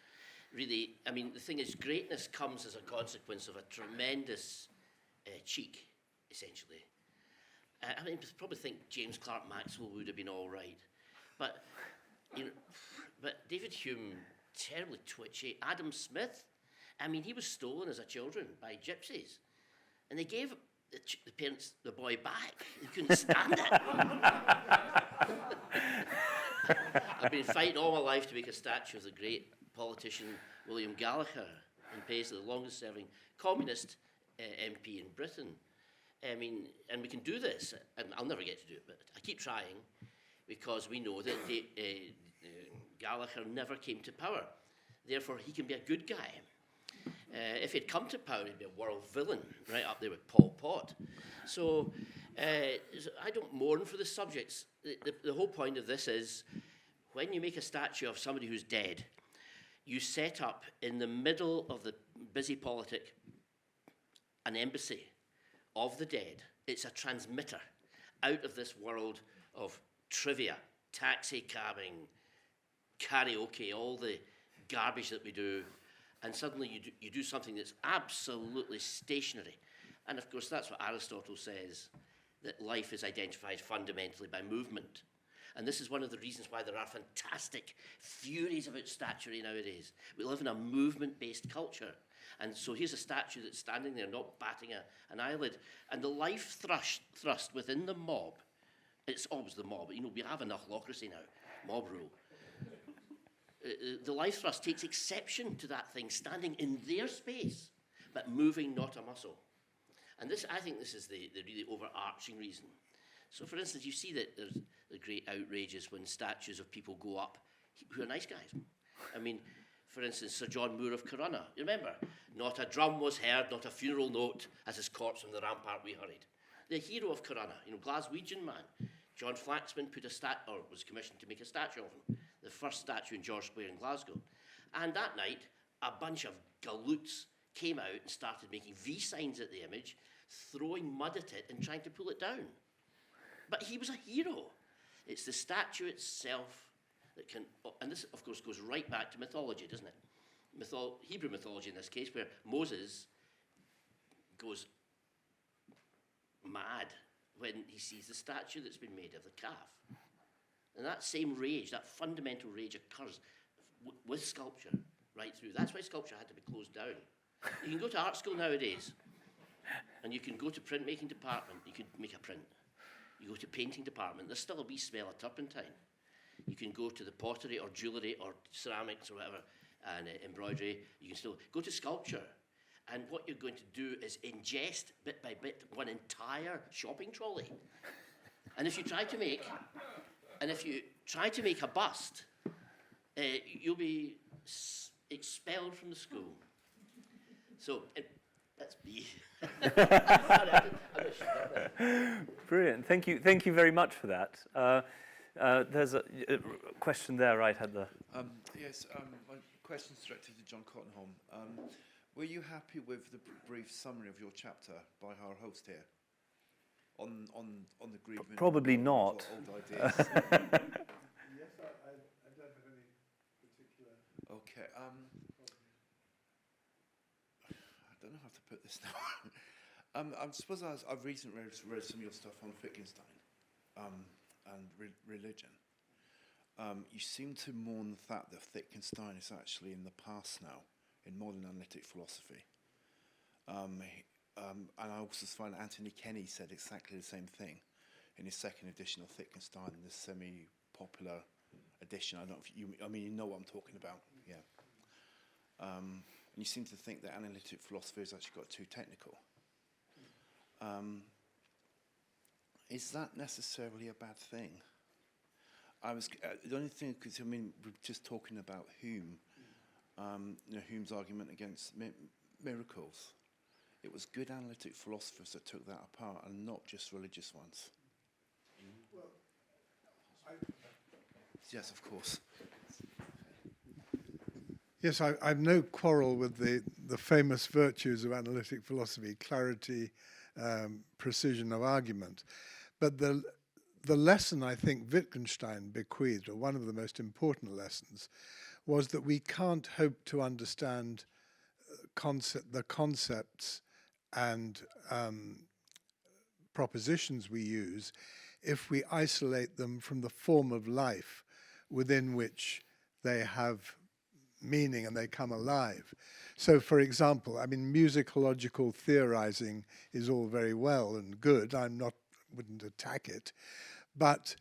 Really, I mean, the thing is, greatness comes as a consequence of a tremendous cheek, essentially. I mean, I probably think James Clerk Maxwell would have been all right. But, you know, but David Hume, terribly twitchy. Adam Smith, I mean, he was stolen as a children by gypsies. And they gave the parents the boy back. They couldn't stand it. I've been fighting all my life to make a statue of the great politician William Gallagher in Paisley, the longest-serving communist MP in Britain. I mean, and we can do this, and I'll never get to do it, but I keep trying, because we know that Gallagher never came to power. Therefore, he can be a good guy. If he'd come to power, he'd be a world villain, right up there with Pol Pot. So I don't mourn for the subjects. The whole point of this is, when you make a statue of somebody who's dead, you set up in the middle of the busy politic an embassy of the dead. It's a transmitter out of this world of trivia, taxi cabbing, karaoke, all the garbage that we do, and suddenly you do something that's absolutely stationary. And of course, that's what Aristotle says, that life is identified fundamentally by movement. And this is one of the reasons why there are fantastic furies about statuary nowadays. We live in a movement-based culture. And so here's a statue that's standing there, not batting an eyelid. And the life thrust within the mob, it's always the mob, you know, we have enough locracy now, mob rule. The life thrust takes exception to that thing standing in their space, but moving not a muscle. And this, I think this is the really overarching reason. So, for instance, you see that there's the great outrages when statues of people go up who are nice guys. I mean, for instance, Sir John Moore of Corunna. You remember? Not a drum was heard, not a funeral note, as his corpse from the rampart we hurried. The hero of Corunna, you know, Glaswegian man. John Flaxman was commissioned to make a statue of him. The first statue in George Square in Glasgow. And that night, a bunch of galoots came out and started making V signs at the image, throwing mud at it and trying to pull it down. But he was a hero. It's the statue itself that can, and this of course goes right back to mythology, doesn't it? Hebrew mythology in this case, where Moses goes mad when he sees the statue that's been made of the calf. And that same rage, that fundamental rage occurs with sculpture right through. That's why sculpture had to be closed down. You can go to art school nowadays, and you can go to printmaking department, you can make a print. You go to painting department, there's still a wee smell of turpentine. You can go to the pottery or jewellery or ceramics or whatever, and embroidery. You can still go to sculpture. And what you're going to do is ingest, bit by bit, one entire shopping trolley. And if you try to make a bust, you'll be expelled from the school. So that's me. Brilliant. Thank you very much for that. There's a question there right at the... Yes, my question's directed to John Cottenholm. Were you happy with the brief summary of your chapter by our host here on the grievement? Probably not. Old ideas? Yes, I don't have any particular... Okay. I don't know how to put this now. I suppose I've recently read some of your stuff on Wittgenstein and religion. You seem to mourn the fact that Wittgenstein is actually in the past now, in modern analytic philosophy. And I also find Anthony Kenny said exactly the same thing in his second edition of Wittgenstein, the semi-popular edition. I don't know if you know what I'm talking about, yeah. And you seem to think that analytic philosophy has actually got too technical. Is that necessarily a bad thing? The only thing, because we're just talking about Hume, Hume's argument against miracles. It was good analytic philosophers that took that apart, and not just religious ones. Well, Yes, of course. Yes, I've no quarrel with the famous virtues of analytic philosophy: clarity, precision of argument. But the lesson I think Wittgenstein bequeathed, or one of the most important lessons, was that we can't hope to understand the concepts and propositions we use if we isolate them from the form of life within which they have meaning and they come alive. So, for example, I mean, musicological theorizing is all very well and good. Wouldn't attack it. But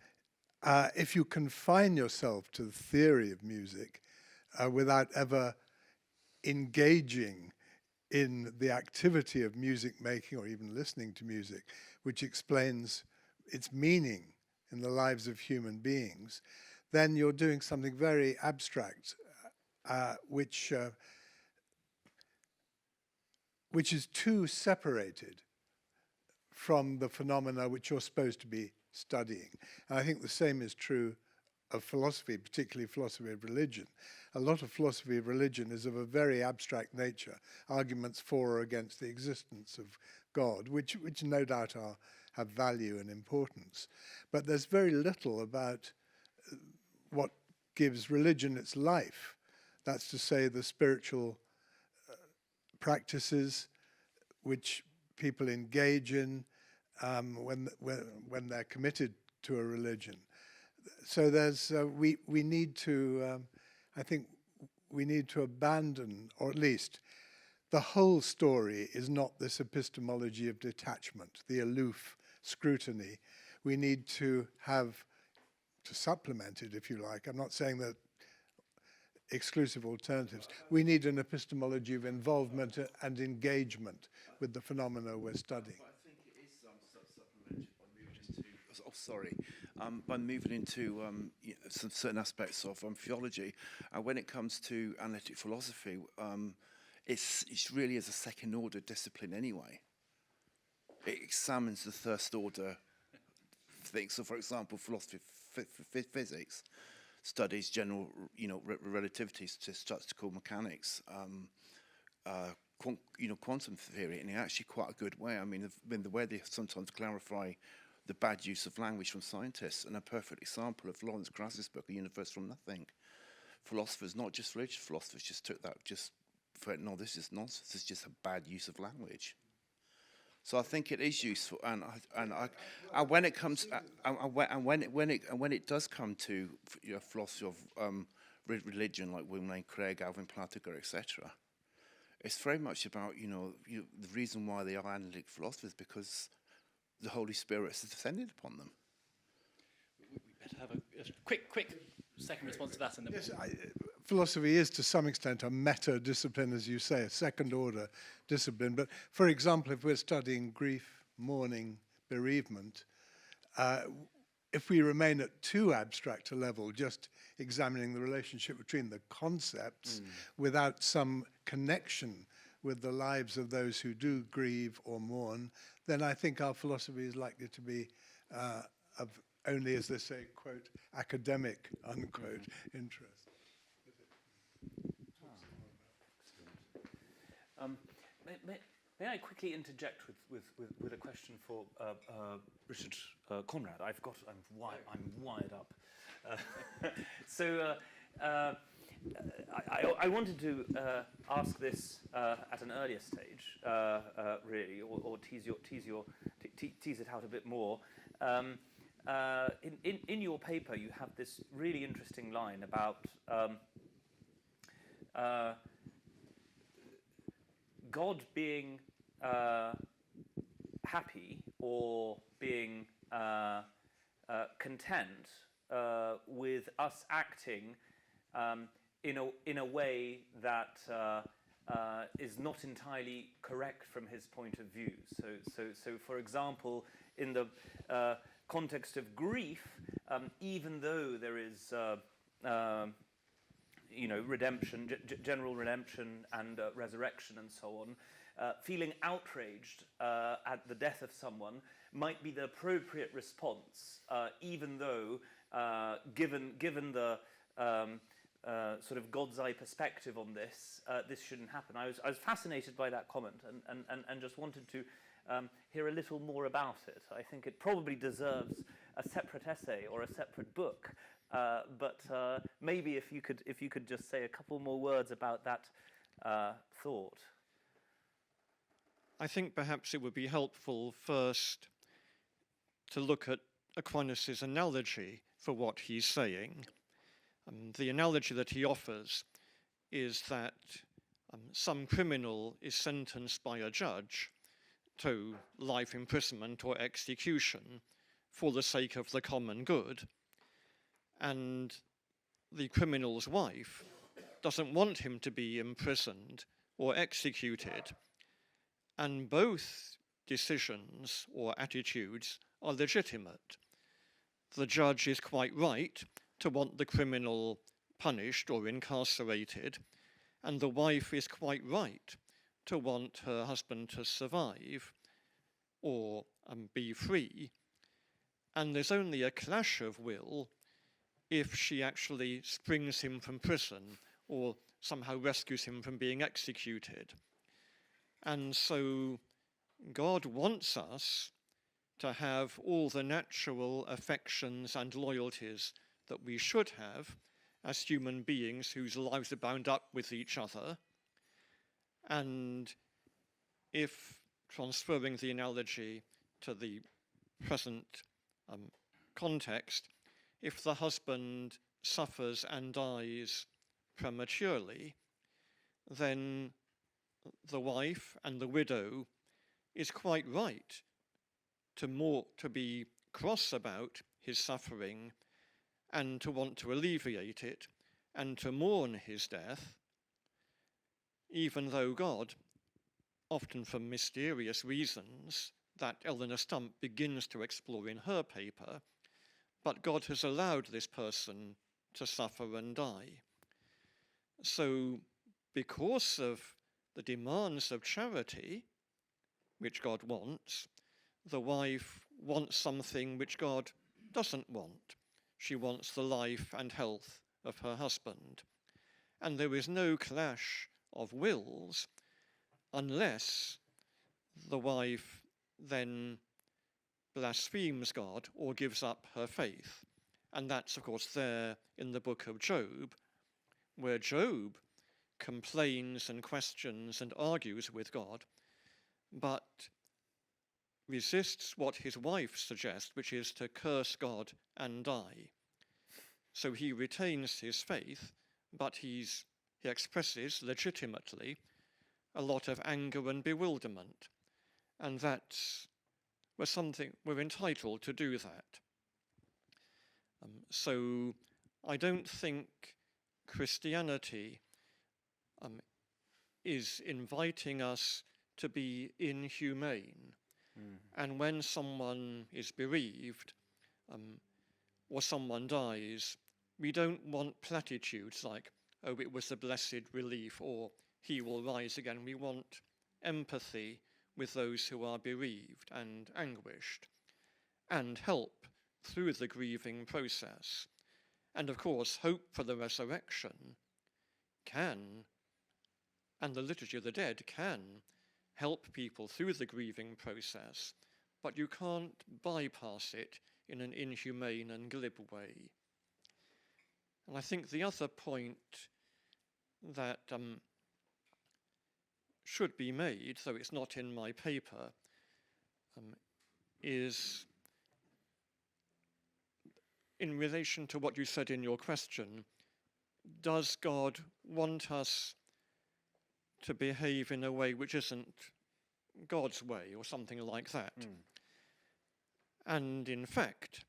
if you confine yourself to the theory of music without ever engaging in the activity of music making or even listening to music, which explains its meaning in the lives of human beings, then you're doing something very abstract, which is too separated from the phenomena which you're supposed to be studying. And I think the same is true of philosophy, particularly philosophy of religion. A lot of philosophy of religion is of a very abstract nature, arguments for or against the existence of God, which no doubt have value and importance. But there's very little about what gives religion its life. That's to say, the spiritual practices which people engage in when they're committed to a religion. So there's we need to I think we need to abandon, or at least the whole story is not this epistemology of detachment, the aloof scrutiny. We need to supplement it, if you like. I'm not saying that exclusive alternatives. We need an epistemology of involvement and engagement with the phenomena we're studying. I think it is supplemented by moving into some certain aspects of theology. And when it comes to analytic philosophy, it's really as a second-order discipline anyway. It examines the first-order things. So, for example, philosophy physics studies general, relativity, statistical mechanics, quantum theory, in actually quite a good way. I mean, the way they sometimes clarify the bad use of language from scientists, and a perfect example of Lawrence Krauss's book, A Universe from Nothing. Philosophers, not just religious philosophers, just took that no, this is nonsense. It's just a bad use of language. So I think it is useful, and when it comes, when it does come to philosophy of religion, like William Lane Craig, Alvin Plantinga, etc., it's very much about the reason why they are analytic philosophers, because the Holy Spirit has descended upon them. We better have a quick second response to that, and then yes, philosophy is to some extent a meta discipline, as you say, a second order discipline. But for example, if we're studying grief, mourning, bereavement, if we remain at too abstract a level, just examining the relationship between the concepts without some connection with the lives of those who do grieve or mourn, then I think our philosophy is likely to be of only, as they say, quote, academic, unquote, interest. May I quickly interject with a question for Richard Conrad? I'm wired up. I wanted to ask this at an earlier stage, really, or tease it out a bit more. In your paper, you have this really interesting line about God being happy or being content with us acting in a way that is not entirely correct from his point of view. So for example, in the context of grief, even though there is redemption, general redemption and resurrection and so on, feeling outraged at the death of someone might be the appropriate response, even though given the sort of God's eye perspective on this, this shouldn't happen. I was fascinated by that comment and just wanted to hear a little more about it. I think it probably deserves a separate essay or a separate book, but maybe if you could just say a couple more words about that thought. I think perhaps it would be helpful first to look at Aquinas' analogy for what he's saying. The analogy that he offers is that some criminal is sentenced by a judge to life imprisonment or execution for the sake of the common good, and the criminal's wife doesn't want him to be imprisoned or executed, and both decisions or attitudes are legitimate. The judge is quite right to want the criminal punished or incarcerated, and the wife is quite right to want her husband to survive or be free. And there's only a clash of will if she actually springs him from prison or somehow rescues him from being executed. And so God wants us to have all the natural affections and loyalties that we should have as human beings whose lives are bound up with each other. And if, transferring the analogy to the present context, if the husband suffers and dies prematurely, then the wife and the widow is quite right to be cross about his suffering and to want to alleviate it and to mourn his death, even though God, often for mysterious reasons that Eleanor Stump begins to explore in her paper, but God has allowed this person to suffer and die. So because of the demands of charity, which God wants, the wife wants something which God doesn't want. She wants the life and health of her husband. And there is no clash of wills unless the wife then blasphemes God or gives up her faith. And that's, of course, there in the book of Job, where Job complains and questions and argues with God, but resists what his wife suggests, which is to curse God and die. So he retains his faith, but he expresses legitimately a lot of anger and bewilderment. And we're entitled to do that. So I don't think Christianity is inviting us to be inhumane. And when someone is bereaved or someone dies, we don't want platitudes like, oh, it was a blessed relief, or he will rise again. We want empathy with those who are bereaved and anguished, and help through the grieving process. And of course, hope for the resurrection can, and the liturgy of the dead can, help people through the grieving process, but you can't bypass it in an inhumane and glib way. And I think the other point that should be made, though it's not in my paper, is in relation to what you said in your question, does God want us to behave in a way which isn't God's way, or something like that? And in fact,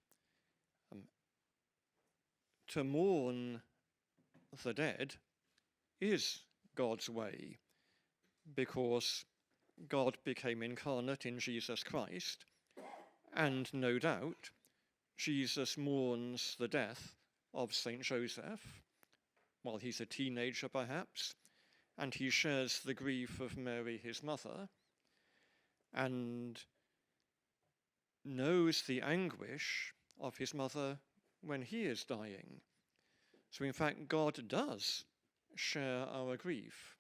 to mourn the dead is God's way, because God became incarnate in Jesus Christ, and no doubt Jesus mourns the death of Saint Joseph while he's a teenager perhaps, and he shares the grief of Mary, his mother, and knows the anguish of his mother when he is dying. So in fact, God does share our grief.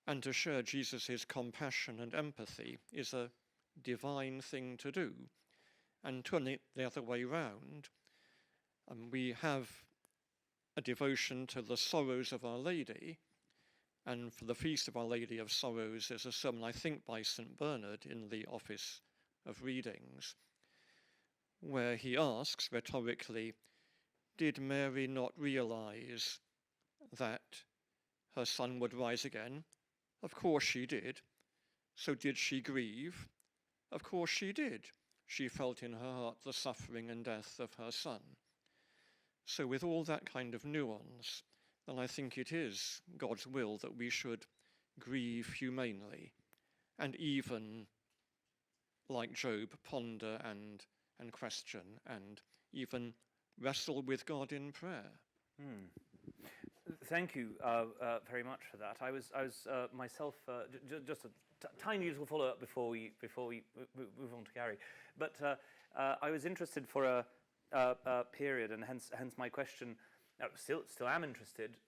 And to share Jesus' compassion and empathy is a divine thing to do. And turning it the other way round, we have a devotion to the sorrows of Our Lady, and for the Feast of Our Lady of Sorrows, there's a sermon, I think, by St. Bernard in the Office of Readings, where he asks rhetorically, did Mary not realize that her son would rise again? Of course she did. So did she grieve? Of course she did. She felt in her heart the suffering and death of her son. So with all that kind of nuance, then I think it is God's will that we should grieve humanely and even, like Job, ponder and question and even wrestle with God in prayer. Thank you very much for that. I was myself just a tiny little follow-up before we move on to Gary, but I was interested for a period, and hence my question. Still am interested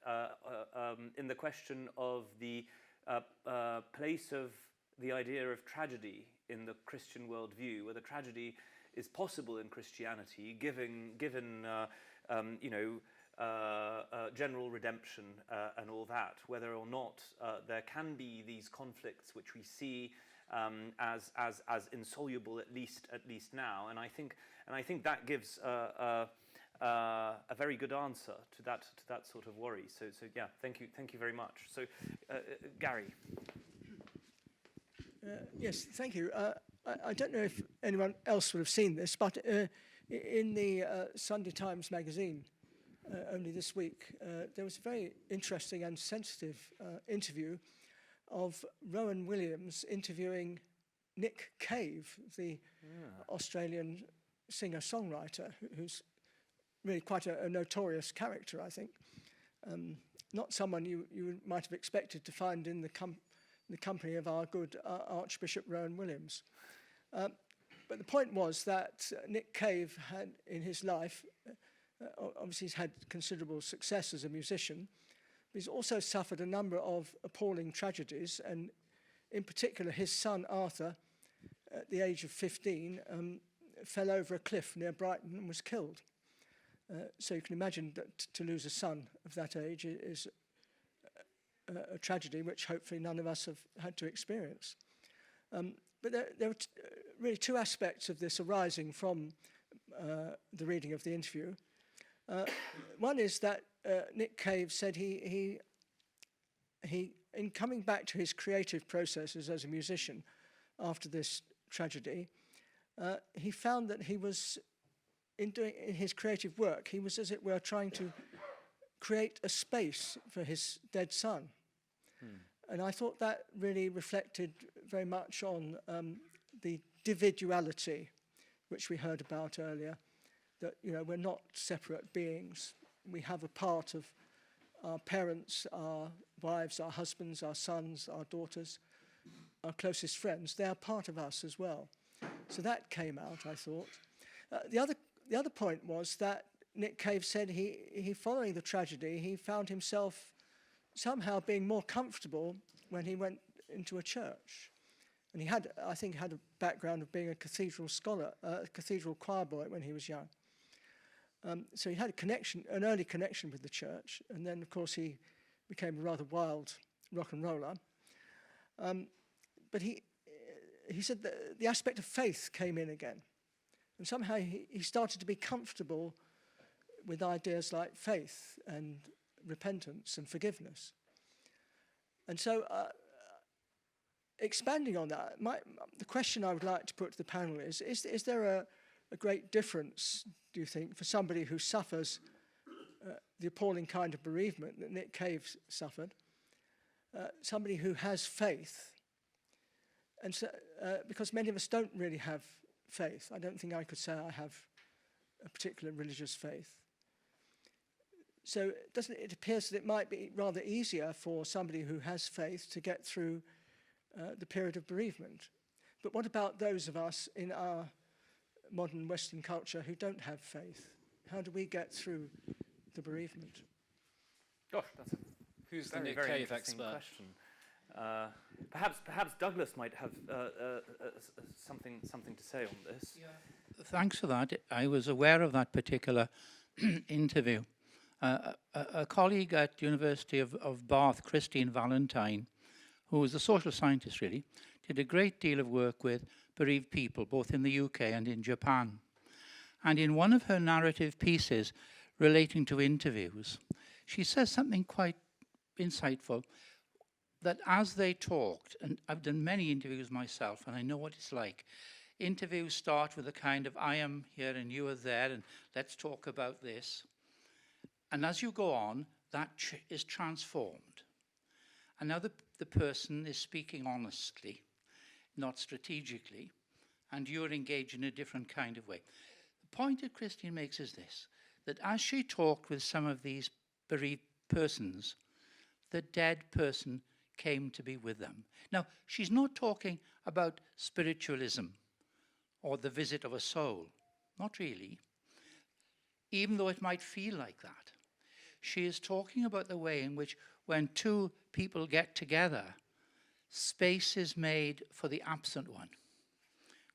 in the question of the place of the idea of tragedy in the Christian worldview, whether tragedy is possible in Christianity, given general redemption and all that, whether or not there can be these conflicts which we see as insoluble at least now, and I think that gives a very good answer to that sort of worry. So yeah, thank you very much. So Gary. Yes, thank you. I don't know if anyone else would have seen this, but in the Sunday Times magazine only this week, there was a very interesting and sensitive interview of Rowan Williams interviewing Nick Cave, the Australian singer-songwriter, who's really quite a notorious character, I think. Not someone you might have expected to find in the company of our good Archbishop Rowan Williams. But the point was that Nick Cave had, in his life, obviously he's had considerable success as a musician, but he's also suffered a number of appalling tragedies, and in particular his son Arthur, at the age of 15, fell over a cliff near Brighton and was killed. So you can imagine that to lose a son of that age is a tragedy which hopefully none of us have had to experience. But there were really two aspects of this arising from the reading of the interview. One is that Nick Cave said he in coming back to his creative processes as a musician after this tragedy, he found that he was, in his creative work, he was, as it were, trying to create a space for his dead son. And I thought that really reflected very much on the individuality which we heard about earlier, that, you know, we're not separate beings. We have a part of our parents, our wives, our husbands, our sons, our daughters, our closest friends. They are part of us as well. So that came out, I thought. The other point was that Nick Cave said he following the tragedy, he found himself somehow being more comfortable when he went into a church. And he had, I think, had a background of being a cathedral scholar, a cathedral choir boy when he was young. So he had a connection, an early connection with the church, and then, of course, he became a rather wild rock and roller. But he said that the aspect of faith came in again. And somehow he started to be comfortable with ideas like faith and repentance and forgiveness. And so, expanding on that, the question I would like to put to the panel is there a great difference, do you think, for somebody who suffers the appalling kind of bereavement that Nick Cave suffered, somebody who has faith, and so, because many of us don't really have faith. I don't think I could say I have a particular religious faith. So it appears that it might be rather easier for somebody who has faith to get through the period of bereavement. But what about those of us in our modern Western culture who don't have faith, How do we get through the bereavement? Gosh, that's a Who's the very, Nick very Cave interesting expert? question. Perhaps Douglas might have something to say on this. Thanks for that. I was aware of that particular interview. A colleague at University of Bath, Christine Valentine, who was a social scientist really, did a great deal of work with bereaved people, both in the UK and in Japan. And in one of her narrative pieces relating to interviews, she says something quite insightful, that as they talked, and I've done many interviews myself, and I know what it's like. Interviews start with a kind of, I am here and you are there, and let's talk about this. And as you go on, that is transformed. And now the person is speaking honestly, not strategically, and you're engaged in a different kind of way. The point that Christine makes is this, that as she talked with some of these bereaved persons, the dead person came to be with them. Now, she's not talking about spiritualism or the visit of a soul. Not really. Even though it might feel like that. She is talking about the way in which when two people get together, space is made for the absent one.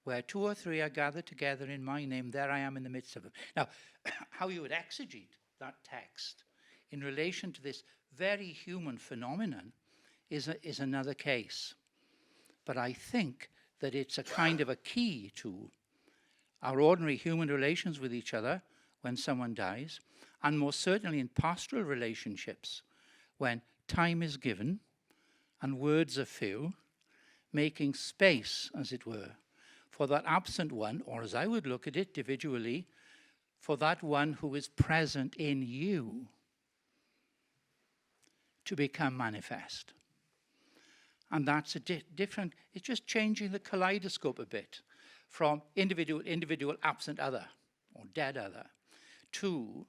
Where two or three are gathered together in my name, there I am in the midst of them. Now, how you would exegete that text in relation to this very human phenomenon is another case. But I think that it's a kind of a key to our ordinary human relations with each other when someone dies, and most certainly in pastoral relationships, when time is given and words are few, making space, as it were, for that absent one, or as I would look at it individually, for that one who is present in you to become manifest. And that's a different, it's just changing the kaleidoscope a bit from individual absent other or dead other to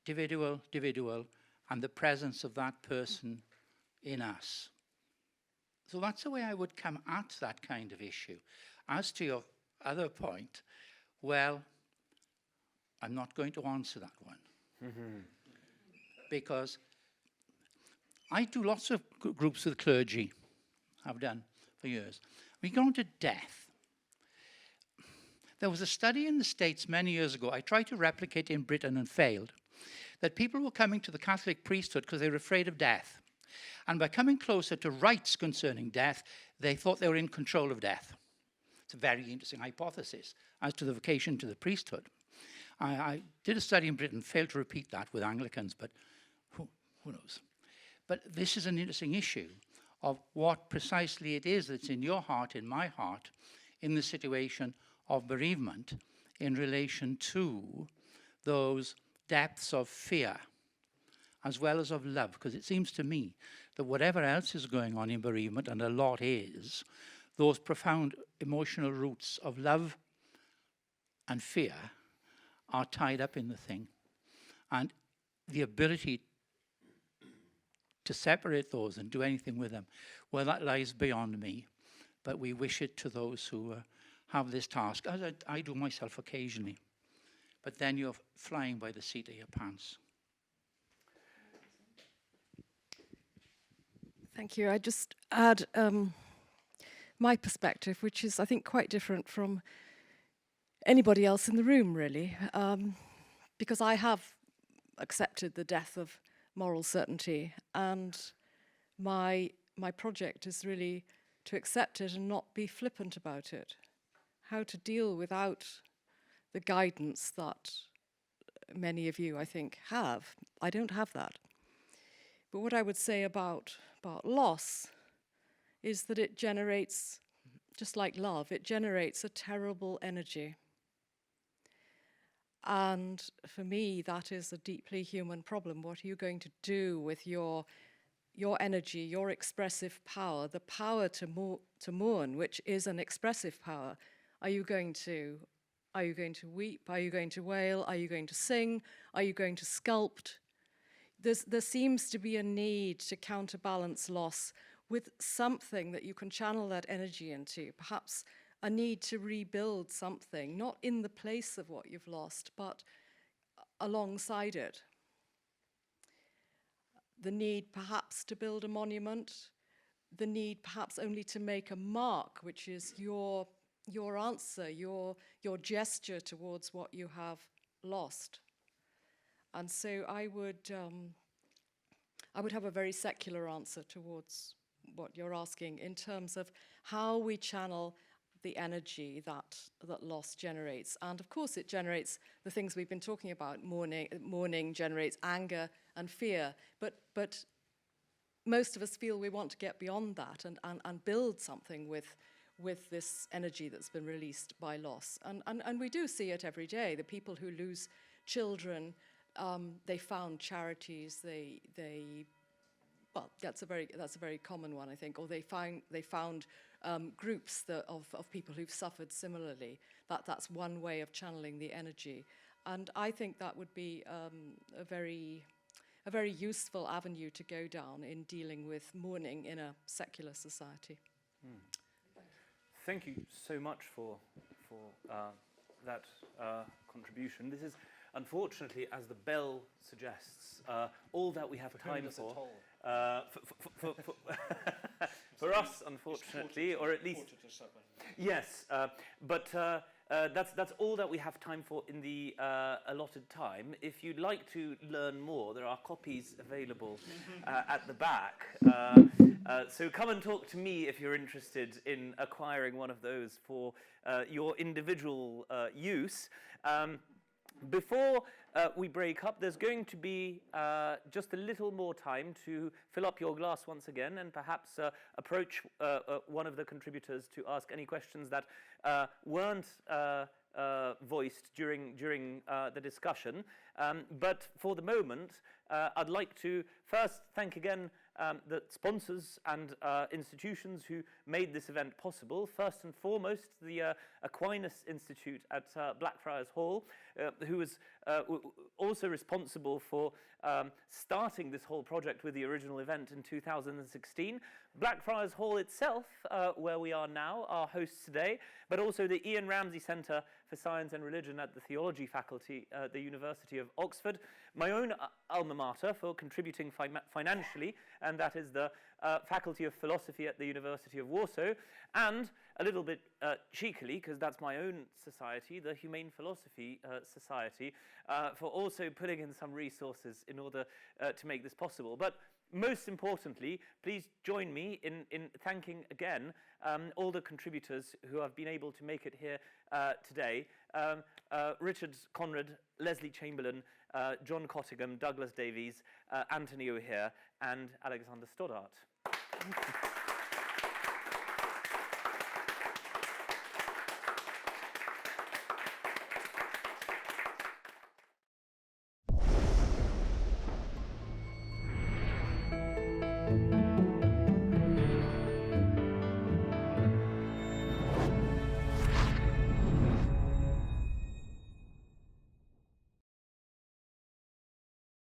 individual and the presence of that person in us. So that's the way I would come at that kind of issue. As to your other point, well, I'm not going to answer that one. Because I do lots of groups with clergy, I've done for years. We go on to death. There was a study in the States many years ago, I tried to replicate in Britain and failed, that people were coming to the Catholic priesthood because they were afraid of death. And by coming closer to rites concerning death, they thought they were in control of death. It's a very interesting hypothesis as to the vocation to the priesthood. I did a study in Britain, failed to repeat that with Anglicans, but who knows. But this is an interesting issue of what precisely it is that's in your heart, in my heart, in the situation of bereavement in relation to those depths of fear as well as of love. Because it seems to me that whatever else is going on in bereavement, and a lot is, those profound emotional roots of love and fear are tied up in the thing. And the ability to separate those and do anything with them, well, that lies beyond me. But we wish it to those who have this task, as I do myself occasionally. But then you're flying by the seat of your pants. Thank you. I just add my perspective, which is, I think, quite different from anybody else in the room, really, because I have accepted the death of moral certainty, and my project is really to accept it and not be flippant about it. How to deal without the guidance that many of you, I think, have. I don't have that. But what I would say about loss is that it generates, just like love, it generates a terrible energy. And for me, that is a deeply human problem. What are you going to do with your energy, your expressive power, the power to mourn, which is an expressive power? Are you going to weep? Are you going to wail? Are you going to sing? Are you going to sculpt? There seems to be a need to counterbalance loss with something that you can channel that energy into, perhaps a need to rebuild something, not in the place of what you've lost, but alongside it. The need perhaps to build a monument, the need perhaps only to make a mark, which is your answer, your gesture towards what you have lost. And so I would have a very secular answer towards what you're asking in terms of how we channel the energy that loss generates. And of course it generates the things we've been talking about. Mourning generates anger and fear, but most of us feel we want to get beyond that and build something with this energy that's been released by loss. And we do see it every day. The people who lose children, they found charities, well, that's a very common one, I think, or they found groups of people who've suffered similarly. That's one way of channeling the energy, and I think that would be a very useful avenue to go down in dealing with mourning in a secular society. Thank you so much for that contribution. This is, unfortunately, as the bell suggests, all that we have time for. For us, unfortunately, or at least, yes, but that's all that we have time for in the allotted time. If you'd like to learn more, there are copies available at the back. So come and talk to me if you're interested in acquiring one of those for your individual use. Before we break up, there's going to be just a little more time to fill up your glass once again and perhaps approach one of the contributors to ask any questions that weren't voiced during the discussion. But for the moment, I'd like to first thank again the sponsors and institutions who made this event possible. First and foremost, the Aquinas Institute at Blackfriars Hall, who was also responsible for starting this whole project with the original event in 2016. Blackfriars Hall itself, where we are now, our hosts today, but also the Ian Ramsey Centre for Science and Religion at the Theology Faculty at the University of Oxford, my own alma mater for contributing financially, and that is the Faculty of Philosophy at the University of Warsaw, and a little bit cheekily, because that's my own society, the Humane Philosophy Society, for also putting in some resources in order to make this possible. But most importantly, please join me in thanking again all the contributors who have been able to make it here today. Richard Conrad, Leslie Chamberlain, John Cottingham, Douglas Davies, Anthony O'Hare, and Alexander Stoddart.